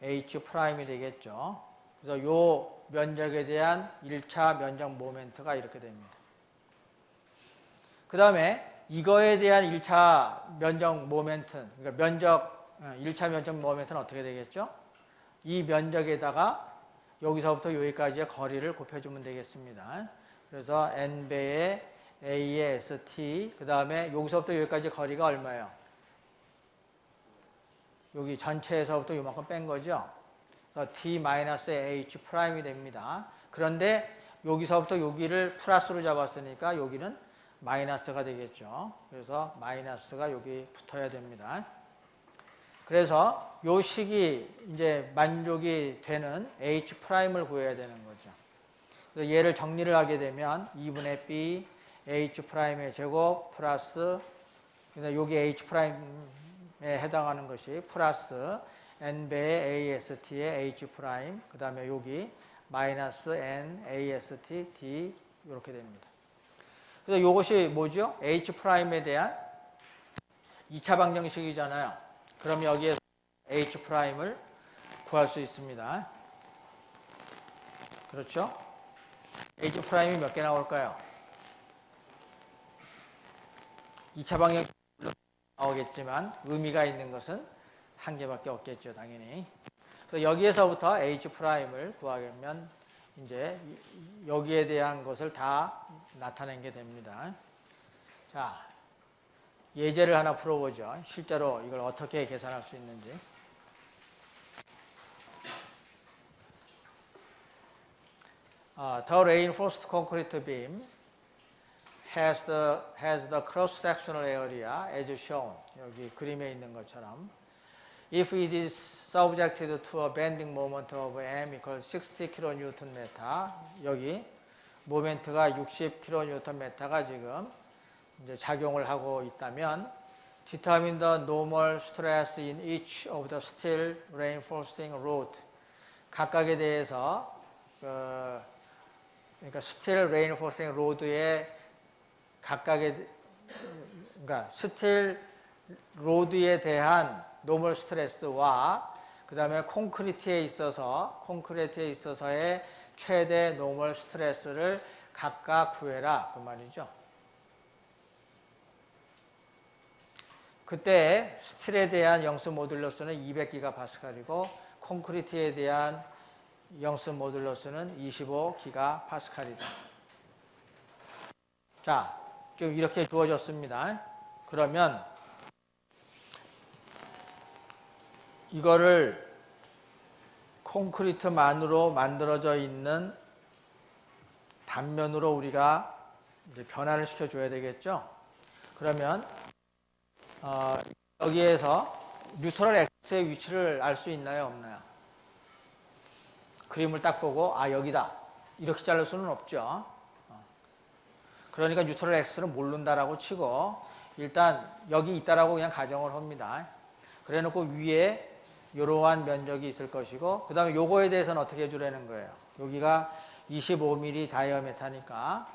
S1: H 프라임이 되겠죠. 그래서 요 면적에 대한 1차 면적 모멘트가 이렇게 됩니다. 그 다음에 이거에 대한 1차 면적 모멘트, 그러니까 1차 면적 모멘트는 어떻게 되겠죠? 이 면적에다가 여기서부터 여기까지의 거리를 곱해주면 되겠습니다. 그래서 n배의 a의 st, 그 다음에 여기서부터 여기까지 거리가 얼마예요? 여기 전체에서부터 요만큼 뺀 거죠. 그래서 t-h 프라임이 됩니다. 그런데 여기서부터 여기를 플러스로 잡았으니까 여기는 마이너스가 되겠죠. 그래서 마이너스가 여기 붙어야 됩니다. 그래서 요 식이 이제 만족이 되는 h 프라임을 구해야 되는 거죠. 그래서 얘를 정리를 하게 되면 2분의 b h 프라임의 제곱 플러스 여기 h 프라임에 해당하는 것이 플러스 n배의 ast의 h 프라임 그 다음에 여기 마이너스 n ast d 이렇게 됩니다. 그래서 이것이 뭐죠? h 프라임에 대한 2차 방정식이잖아요. 그럼 여기에서 h 프라임을 구할 수 있습니다. 그렇죠? h 프라임이 몇 개 나올까요? 2차 방정식 나오겠지만 의미가 있는 것은 한 개밖에 없겠죠, 당연히. 그래서 여기에서부터 h 프라임을 구하려면 이제 여기에 대한 것을 다 나타낸 게 됩니다. 자, 예제를 하나 풀어보죠. 실제로 이걸 어떻게 계산할 수 있는지. The reinforced concrete beam has the cross-sectional area as shown. 여기 그림에 있는 것처럼. If it is subjected to a bending moment of m equals 60 kN/m, 여기 모멘트가 60kNm가 지금 이제 작용을 하고 있다면, determine the normal stress in each of the steel reinforcing rod. 각각에 대해서 그러니까 스틸 레인포싱 로드의 각각의, 그러니까 스틸 로드에 대한 노멀 스트레스와 그 다음에 콘크리트에 있어서의 최대 노멀 스트레스를 각각 구해라 그 말이죠. 그때 스틸에 대한 영수 모듈러스는 200GPa이고 콘크리트에 대한 영수 모듈러스는 25GPa이다. 자, 좀 이렇게 주어졌습니다. 그러면 이거를 콘크리트만으로 만들어져 있는 단면으로 우리가 이제 변화를 시켜줘야 되겠죠. 그러면 여기에서 뉴트럴 X의 위치를 알 수 있나요, 없나요? 그림을 딱 보고 여기다 이렇게 자를 수는 없죠. 그러니까 뉴트럴 X를 모른다라고 치고 일단 여기 있다라고 그냥 가정을 합니다. 그래 놓고 위에 이러한 면적이 있을 것이고 그 다음에 요거에 대해서는 어떻게 해주라는 거예요. 여기가 25mm 다이어메타니까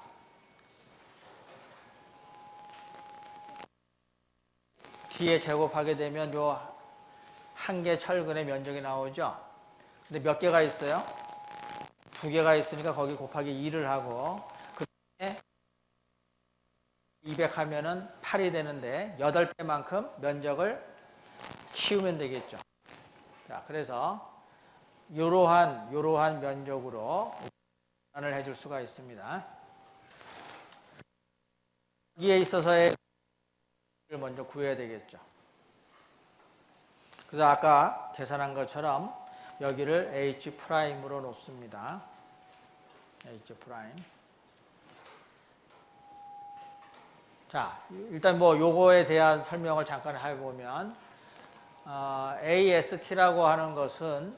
S1: 뒤에 제곱하게 되면 요 한 개 철근의 면적이 나오죠. 근데 몇 개가 있어요? 2개가 있으니까 거기 곱하기 2를 하고 그 다음에 200 하면은 8이 되는데 8배만큼 면적을 키우면 되겠죠. 자, 그래서 이러한 면적으로 계산을 해줄 수가 있습니다. 여기에 있어서의 먼저 구해야 되겠죠. 그래서 아까 계산한 것처럼 여기를 H'으로 놓습니다. H'. 자, 일단 뭐 요거에 대한 설명을 잠깐 해보면 AST라고 하는 것은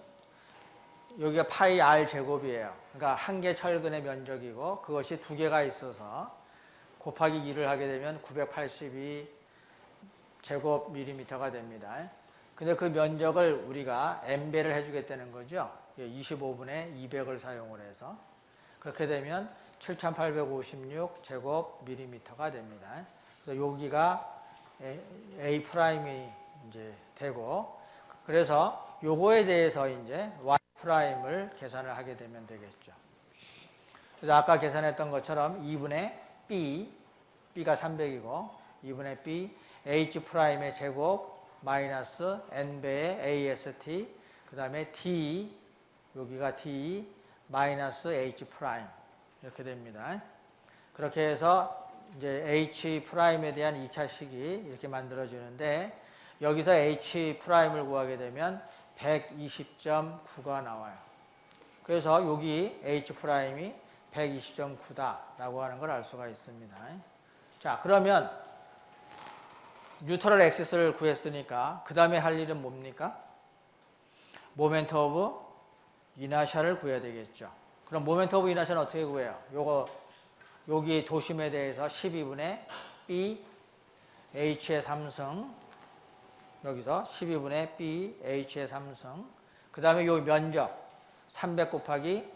S1: 여기가 파이 R 제곱이에요. 그러니까 한 개 철근의 면적이고 그것이 2개가 있어서 곱하기 2를 하게 되면 982 제곱 밀리미터가 됩니다. 근데 그 면적을 우리가 n배를 해주겠다는 거죠. 25분의 200을 사용을 해서 그렇게 되면 7856 제곱 밀리미터가 됩니다. 그래서 여기가 A 프라임이 이제 되고 그래서 요거에 대해서 이제 Y 프라임을 계산을 하게 되면 되겠죠. 그래서 아까 계산했던 것처럼 2분의 B, B가 300이고 2분의 B, H 프라임의 제곱 마이너스 n배의 AST 그 다음에 D 여기가 D 마이너스 H 프라임 이렇게 됩니다. 그렇게 해서 이제 H 프라임에 대한 2차식이 이렇게 만들어지는데 여기서 H 프라임을 구하게 되면 120.9가 나와요. 그래서 여기 H 프라임이 120.9다라고 하는 걸 알 수가 있습니다. 자, 그러면 뉴트럴 엑시스를 구했으니까 그 다음에 할 일은 뭡니까? 모멘트 오브 이나셜을 구해야 되겠죠. 그럼 모멘트 오브 이나셜은 어떻게 구해요? 여기 도심에 대해서 12분의 B H의 3승 여기서 12분의 B H의 3승 그 다음에 요 면적 300 곱하기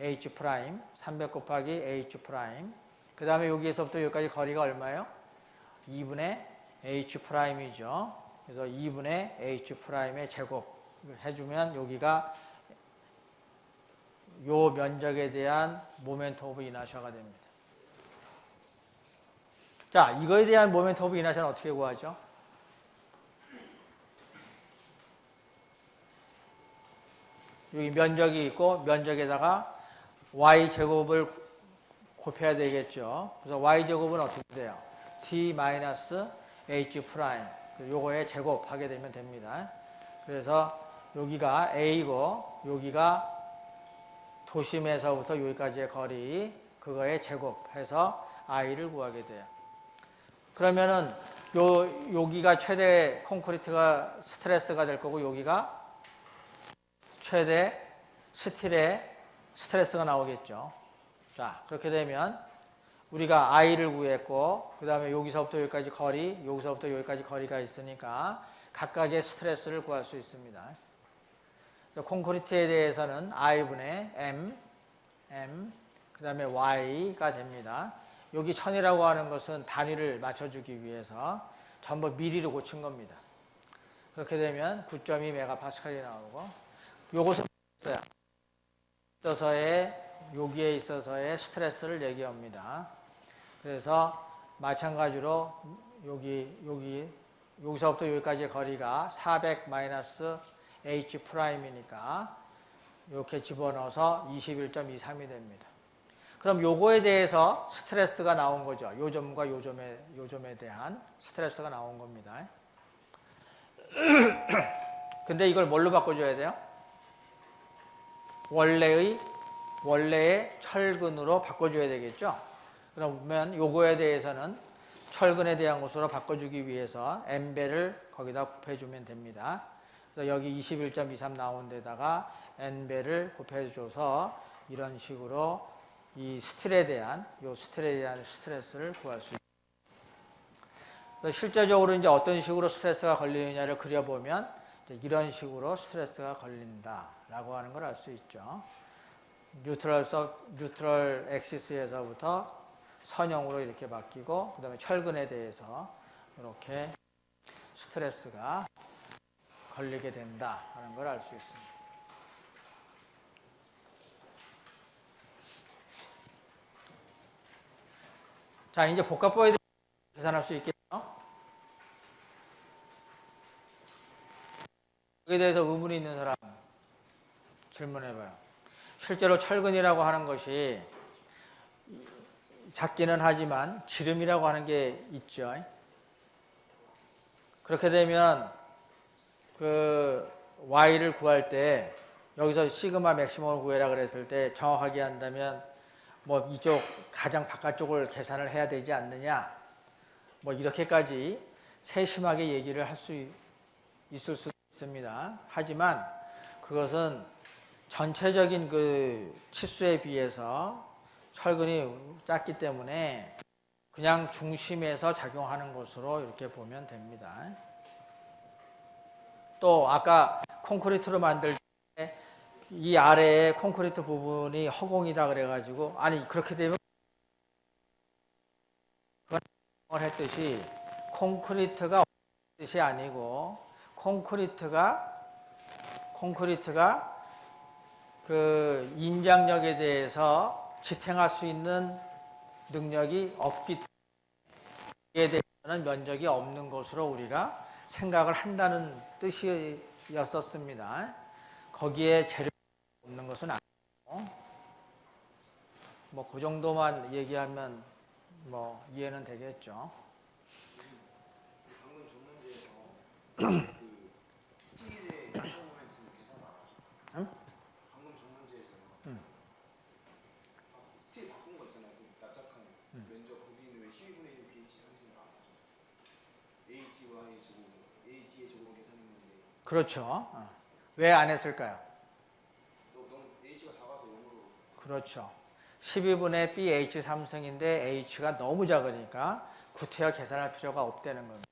S1: H 프라임 300 곱하기 H 프라임 그 다음에 여기에서부터 여기까지 거리가 얼마예요? 2분의 H 프라임이죠. 그래서 2분의 H 프라임의 제곱 해주면 여기가 요 면적에 대한 모멘트 오브 이나셜가 됩니다. 자, 이거에 대한 모멘트 오브 이나셜은 어떻게 구하죠? 여기 면적이 있고 면적에다가 y제곱을 곱해야 되겠죠. 그래서 y제곱은 어떻게 돼요? d 마이너스 H 프라임 요거에 제곱하게 되면 됩니다. 그래서 여기가 A고 여기가 도심에서부터 여기까지의 거리 그거에 제곱해서 I를 구하게 돼요. 그러면은 여기가 최대 콘크리트가 스트레스가 될 거고 여기가 최대 스틸의 스트레스가 나오겠죠. 자, 그렇게 되면 우리가 I를 구했고 그 다음에 여기서부터 여기까지 거리, 여기서부터 여기까지 거리가 있으니까 각각의 스트레스를 구할 수 있습니다. 콘크리트에 대해서는 I분의 M, 그 다음에 Y가 됩니다. 여기 1000이라고 하는 것은 단위를 맞춰주기 위해서 전부 미리로 고친 겁니다. 그렇게 되면 9.2 메가파스칼이 나오고 요것은 여기에 있어서의 스트레스를 얘기합니다. 그래서 마찬가지로 여기서부터 여기까지의 거리가 400 마이너스 H 프라임이니까 이렇게 집어넣어서 21.23이 됩니다. 그럼 요거에 대해서 스트레스가 나온 거죠. 요 점과 요 점에 대한 스트레스가 나온 겁니다. 근데 이걸 뭘로 바꿔줘야 돼요? 원래의 철근으로 바꿔줘야 되겠죠. 그러면 요거에 대해서는 철근에 대한 것으로 바꿔주기 위해서 N배를 거기다 곱해주면 됩니다. 그래서 여기 21.23 나온 데다가 N배를 곱해줘서 이런 식으로 이 스틸에 대한 스트레스를 구할 수 있습니다. 실제적으로 이제 어떤 식으로 스트레스가 걸리느냐를 그려보면 이런 식으로 스트레스가 걸린다라고 하는 걸 알 수 있죠. 뉴트럴 엑시스에서부터 선형으로 이렇게 바뀌고 그 다음에 철근에 대해서 이렇게 스트레스가 걸리게 된다 하는 걸 알 수 있습니다. 자, 이제 복합보에 계산할 수 있겠죠? 여기에 대해서 의문이 있는 사람 질문해봐요. 실제로 철근이라고 하는 것이 작기는 하지만 지름이라고 하는 게 있죠. 그렇게 되면 그 Y를 구할 때 여기서 시그마 맥시멈을 구해라 그랬을 때 정확하게 한다면 뭐 이쪽 가장 바깥쪽을 계산을 해야 되지 않느냐 뭐 이렇게까지 세심하게 얘기를 할 수 있을 수 있습니다. 하지만 그것은 전체적인 그 치수에 비해서 철근이 작기 때문에 그냥 중심에서 작용하는 것으로 이렇게 보면 됩니다. 또 아까 콘크리트로 만들 때 이 아래에 콘크리트 부분이 허공이다 그래가지고 아니 그렇게 되면 그걸 했듯이 콘크리트가 뜻이 아니고 콘크리트가 그 인장력에 대해서 지탱할 수 있는 능력이 없기 때문에 이에 대해서는 면적이 없는 것으로 우리가 생각을 한다는 뜻이었었습니다. 거기에 재료가 없는 것은 아니고 뭐 그 정도만 얘기하면 뭐 이해는 되겠죠.
S2: 방금 전 문제에서 그 스틸의 퍼포먼스는 계산 안 하죠.
S1: 응?
S2: 방금 전 문제에서 스틸 바꾼 거 있잖아요. 그 납작한 면적 거기는 왜 12분의 1 pH 상승을 안 하죠? ATY 제곱, AT의 제곱을 계산했는데
S1: 그렇죠. 왜 안 했을까요?
S2: 너무 H가 작아서 0으로.
S1: 그렇죠. 12분의 BH 3승인데 H가 너무 작으니까 구태여 계산할 필요가 없다는 겁니다.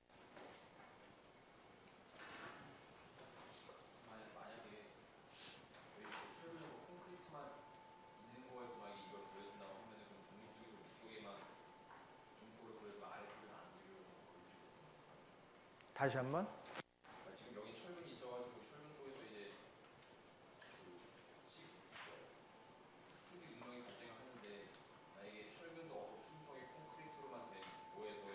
S1: 다시 한번.
S2: 지금 여기 철근이 있어가지고 철근 쪽에서 이제 수직 운동이 발생하는데 만약에 철근도 없고 순수하게 콘크리트로만 된 도에서의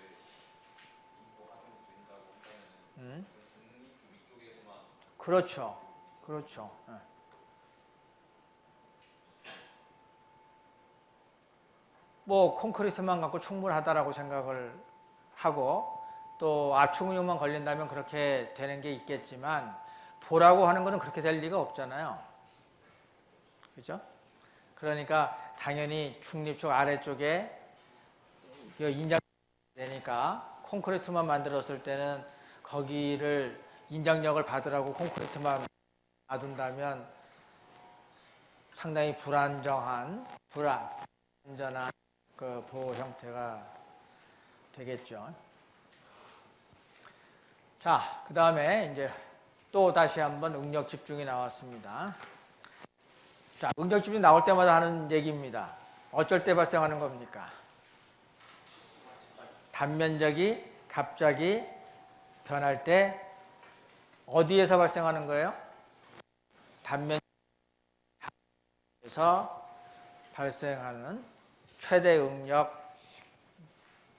S2: 인포 하동이 된다고 한다면 중립 위쪽에서만
S1: 그렇죠. 그렇죠. 뭐 콘크리트만 갖고 충분하다라고 생각을 하고 또 압축응용만 걸린다면 그렇게 되는 게 있겠지만 보라고 하는 거는 그렇게 될 리가 없잖아요. 그죠? 그러니까 당연히 중립 쪽 아래쪽에 인장 되니까 콘크리트만 만들었을 때는 거기를 인장력을 받으라고 콘크리트만 놔둔다면 상당히 불안전한 그 보호 형태가 되겠죠. 자, 그 다음에 이제 또 다시 한번 응력 집중이 나왔습니다. 자, 응력 집중 나올 때마다 하는 얘기입니다. 어쩔 때 발생하는 겁니까? 단면적이 갑자기 변할 때 어디에서 발생하는 거예요? 단면에서 발생하는 최대 응력,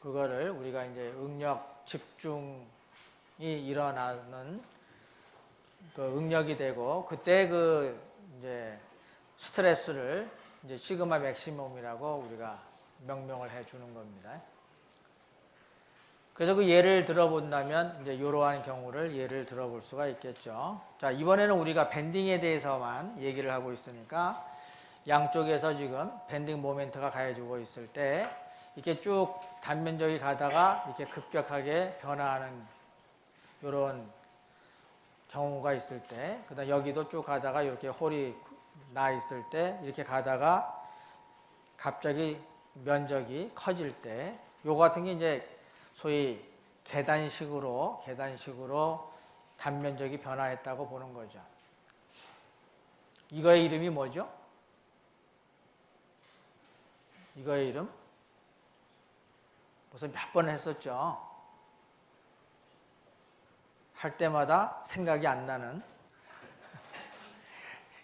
S1: 그거를 우리가 이제 응력 집중이 일어나는 그 응력이 되고, 그때 그 이제 스트레스를 이제 시그마 맥시멈이라고 우리가 명명을 해 주는 겁니다. 그래서 그 예를 들어본다면 이제 이러한 경우를 예를 들어볼 수가 있겠죠. 자, 이번에는 우리가 밴딩에 대해서만 얘기를 하고 있으니까 양쪽에서 지금 밴딩 모멘트가 가해지고 있을 때 이렇게 쭉 단면적이 가다가 이렇게 급격하게 변화하는 이런 경우가 있을 때, 그다음 여기도 쭉 가다가 이렇게 홀이 나 있을 때, 이렇게 가다가 갑자기 면적이 커질 때, 요거 같은 게 이제 소위 계단식으로 단면적이 변화했다고 보는 거죠. 이거의 이름이 뭐죠? 이거의 이름? 벌써 몇 번 했었죠. 할 때마다 생각이 안 나는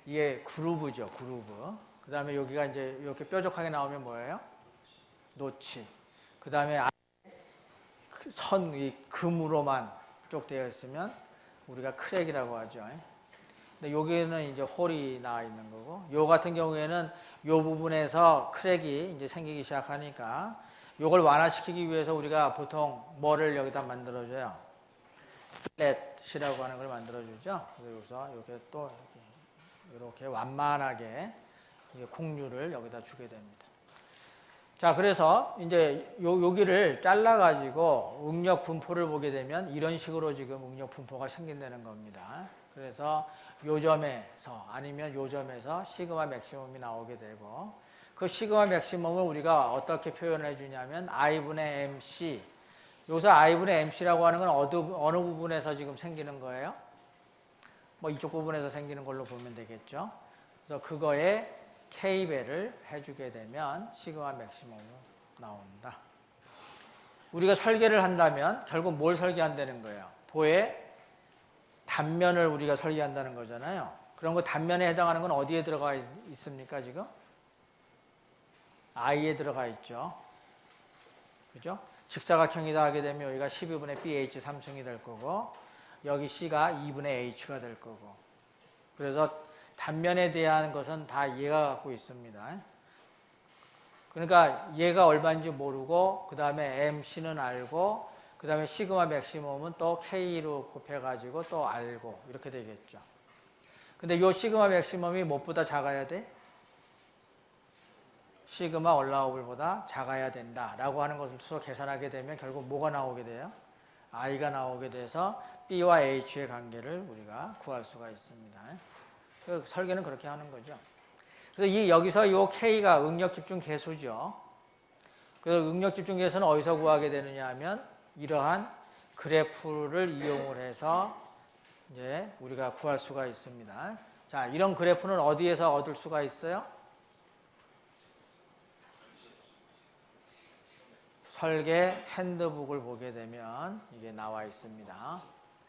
S1: 이게 그루브죠, 그루브. 그 다음에 여기가 이제 이렇게 뾰족하게 나오면 뭐예요? 노치. 그 다음에 이 금으로만 쪽 되어 있으면 우리가 크랙이라고 하죠. 근데 여기는 이제 홀이 나와 있는 거고, 요 같은 경우에는 요 부분에서 크랙이 이제 생기기 시작하니까 요걸 완화시키기 위해서 우리가 보통 뭐를 여기다 만들어줘요? 플랫이라고 하는 걸 만들어주죠. 그래서 여기서 이렇게 또 이렇게 완만하게 콩류를 여기다 주게 됩니다. 자, 그래서 이제 여기를 잘라가지고 응력 분포를 보게 되면 이런 식으로 지금 응력 분포가 생긴다는 겁니다. 그래서 요 점에서 아니면 요 점에서 시그마 맥시멈이 나오게 되고, 그 시그마 맥시멈을 우리가 어떻게 표현해 주냐면 I분의 MC. 여기서 I분의 MC라고 하는 건 어느 부분에서 지금 생기는 거예요? 뭐 이쪽 부분에서 생기는 걸로 보면 되겠죠. 그래서 그거에 K배를 해주게 되면 시그마 맥시멈으로 나온다. 우리가 설계를 한다면 결국 뭘 설계한다는 거예요? 보의 단면을 우리가 설계한다는 거잖아요. 그런 거 단면에 해당하는 건 어디에 들어가 있습니까, 지금? I에 들어가 있죠. 그죠? 직사각형이다 하게 되면 여기가 12분의 BH 3층이 될 거고, 여기 C가 2분의 H가 될 거고. 그래서 단면에 대한 것은 다 얘가 갖고 있습니다. 그러니까 얘가 얼마인지 모르고, 그 다음에 MC는 알고, 그 다음에 시그마 맥시멈은 또 K로 곱해가지고 또 알고, 이렇게 되겠죠. 근데 요 시그마 맥시멈이 무엇보다 작아야 돼? 시그마 얼라우블보다 작아야 된다라고 하는 것을 또 계산하게 되면 결국 뭐가 나오게 돼요? I가 나오게 돼서 B와 H의 관계를 우리가 구할 수가 있습니다. 그 설계는 그렇게 하는 거죠. 그래서 여기서 이 K가 응력 집중 계수죠. 그래서 응력 집중 계수는 어디서 구하게 되느냐 하면 이러한 그래프를 이용을 해서 이제 우리가 구할 수가 있습니다. 자, 이런 그래프는 어디에서 얻을 수가 있어요? 설계 핸드북을 보게 되면 이게 나와 있습니다.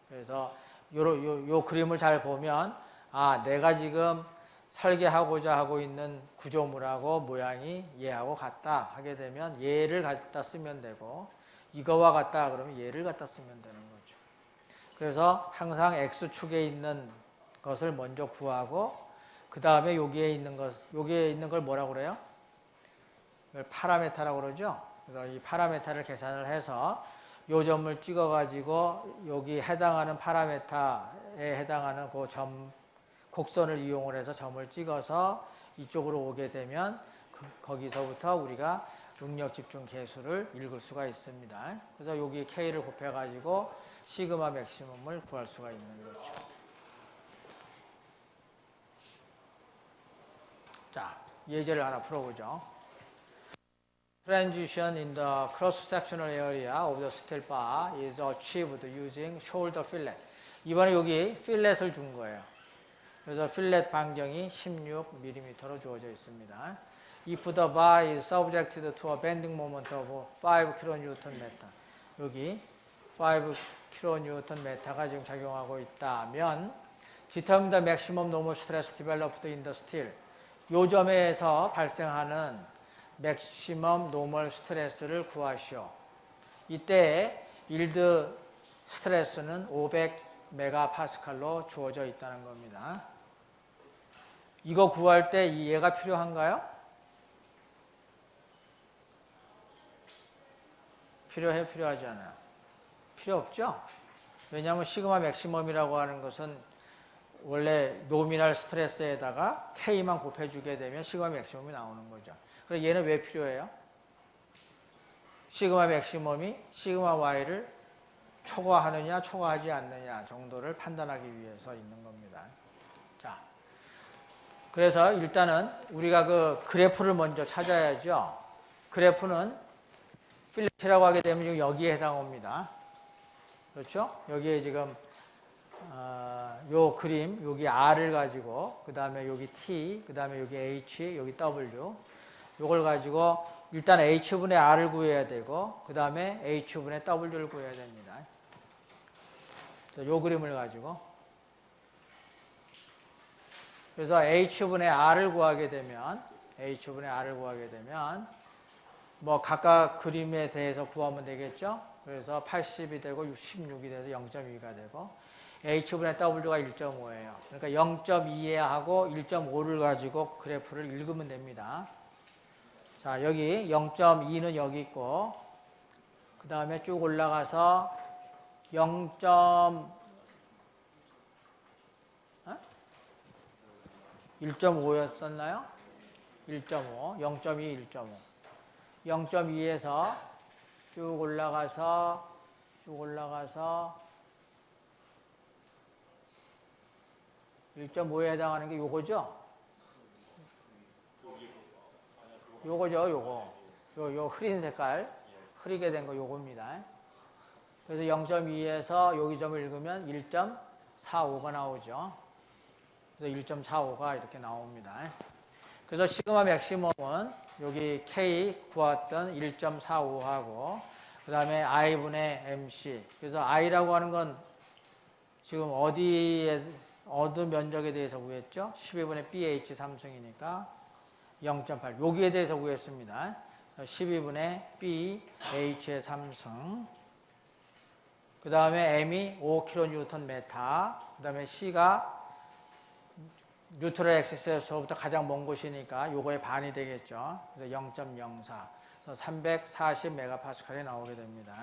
S1: 그래서 요 그림을 잘 보면, 아, 내가 지금 설계하고자 하고 있는 구조물하고 모양이 얘하고 같다 하게 되면 얘를 갖다 쓰면 되고, 이거와 같다 그러면 얘를 갖다 쓰면 되는 거죠. 그래서 항상 X축에 있는 것을 먼저 구하고, 그 다음에 여기에 있는 걸 뭐라고 그래요? 이걸 파라메타라고 그러죠. 그래서 이 파라메타를 계산을 해서 요 점을 찍어 가지고 여기 해당하는 파라메타에 해당하는 그 점 곡선을 이용을 해서 점을 찍어서 이쪽으로 오게 되면 거기서부터 우리가 응력 집중 계수를 읽을 수가 있습니다. 그래서 여기 K를 곱해 가지고 시그마 맥시멈을 구할 수가 있는 거죠. 자, 예제를 하나 풀어보죠. Transition in the cross-sectional area of the steel bar is achieved using shoulder fillet. 이번에 여기 필렛을 준 거예요. 그래서 필렛 반경이 16mm로 주어져 있습니다. If the bar is subjected to a bending moment of 5 kN/m, 여기 5 kN/m가 지금 작용하고 있다면 determine the maximum normal stress developed in the steel. 요 점에서 발생하는 맥시멈 노멀 스트레스를 구하시오. 이때 일드 스트레스는 500메가파스칼로 주어져 있다는 겁니다. 이거 구할 때 얘가 필요한가요? 필요하지 않아요. 필요 없죠? 왜냐하면 시그마 맥시멈이라고 하는 것은 원래 노미널 스트레스에다가 K만 곱해주게 되면 시그마 맥시멈이 나오는 거죠. 그래서 얘는 왜 필요해요? 시그마 맥시멈이 시그마 Y를 초과하느냐 초과하지 않느냐 정도를 판단하기 위해서 있는 겁니다. 자, 그래서 일단은 우리가 그 그래프를 먼저 찾아야죠. 그래프는 필렛이라고 하게 되면 지금 여기에 해당합니다. 그렇죠? 여기에 지금 요 그림, 여기 R을 가지고, 그 다음에 여기 T, 그 다음에 여기 H, 여기 W, 요걸 가지고 일단 H분의 R을 구해야 되고, 그 다음에 H분의 W를 구해야 됩니다. 요 그림을 가지고. 그래서 H분의 R을 구하게 되면, 뭐 각각 그림에 대해서 구하면 되겠죠? 그래서 80이 되고 16이 돼서 0.2가 되고, H분의 W가 1.5예요. 그러니까 0.2하고 1.5를 가지고 그래프를 읽으면 됩니다. 자, 여기 0.2는 여기 있고, 그 다음에 쭉 올라가서 1.5였었나요? 1.5, 0.2, 1.5. 0.2에서 쭉 올라가서 1.5에 해당하는 게 요거죠? 요거죠, 요거. 요 흐린 색깔, 흐리게 된 거 요겁니다. 그래서 0.2에서 여기 점을 읽으면 1.45가 나오죠. 그래서 1.45가 이렇게 나옵니다. 그래서 시그마 맥시멈은 여기 K 구했던 1.45하고, 그 다음에 I분의 MC. 그래서 I라고 하는 건 지금 어느 면적에 대해서 구했죠? 12분의 BH 3승이니까 0.8. 여기에 대해서 구했습니다. 12분의 BH의 3승. 그 다음에 M이 5kN/m. 그 다음에 C가 뉴트럴 엑시스에서부터 가장 먼 곳이니까 요거의 반이 되겠죠. 그래서 0.04. 그래서 340메가파스칼이 나오게 됩니다.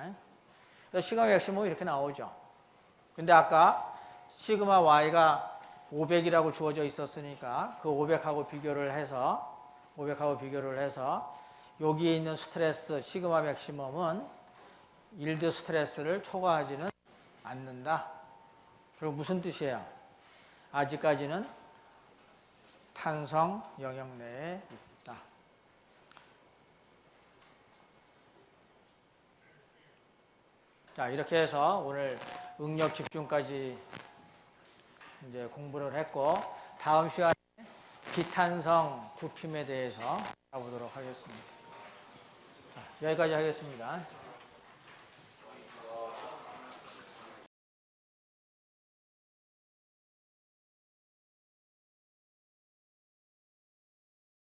S1: 그래서 시그마 맥시멈이 이렇게 나오죠. 근데 아까 시그마 Y가 500이라고 주어져 있었으니까 그 500하고 비교를 해서 여기에 있는 스트레스 시그마 맥시멈은 일드 스트레스를 초과하지는 않는다. 그럼 무슨 뜻이에요? 아직까지는 탄성 영역 내에 있다. 자, 이렇게 해서 오늘 응력 집중까지 이제 공부를 했고, 다음 시간에 비탄성 부핌에 대해서 알아보도록 하겠습니다. 자, 여기까지 하겠습니다.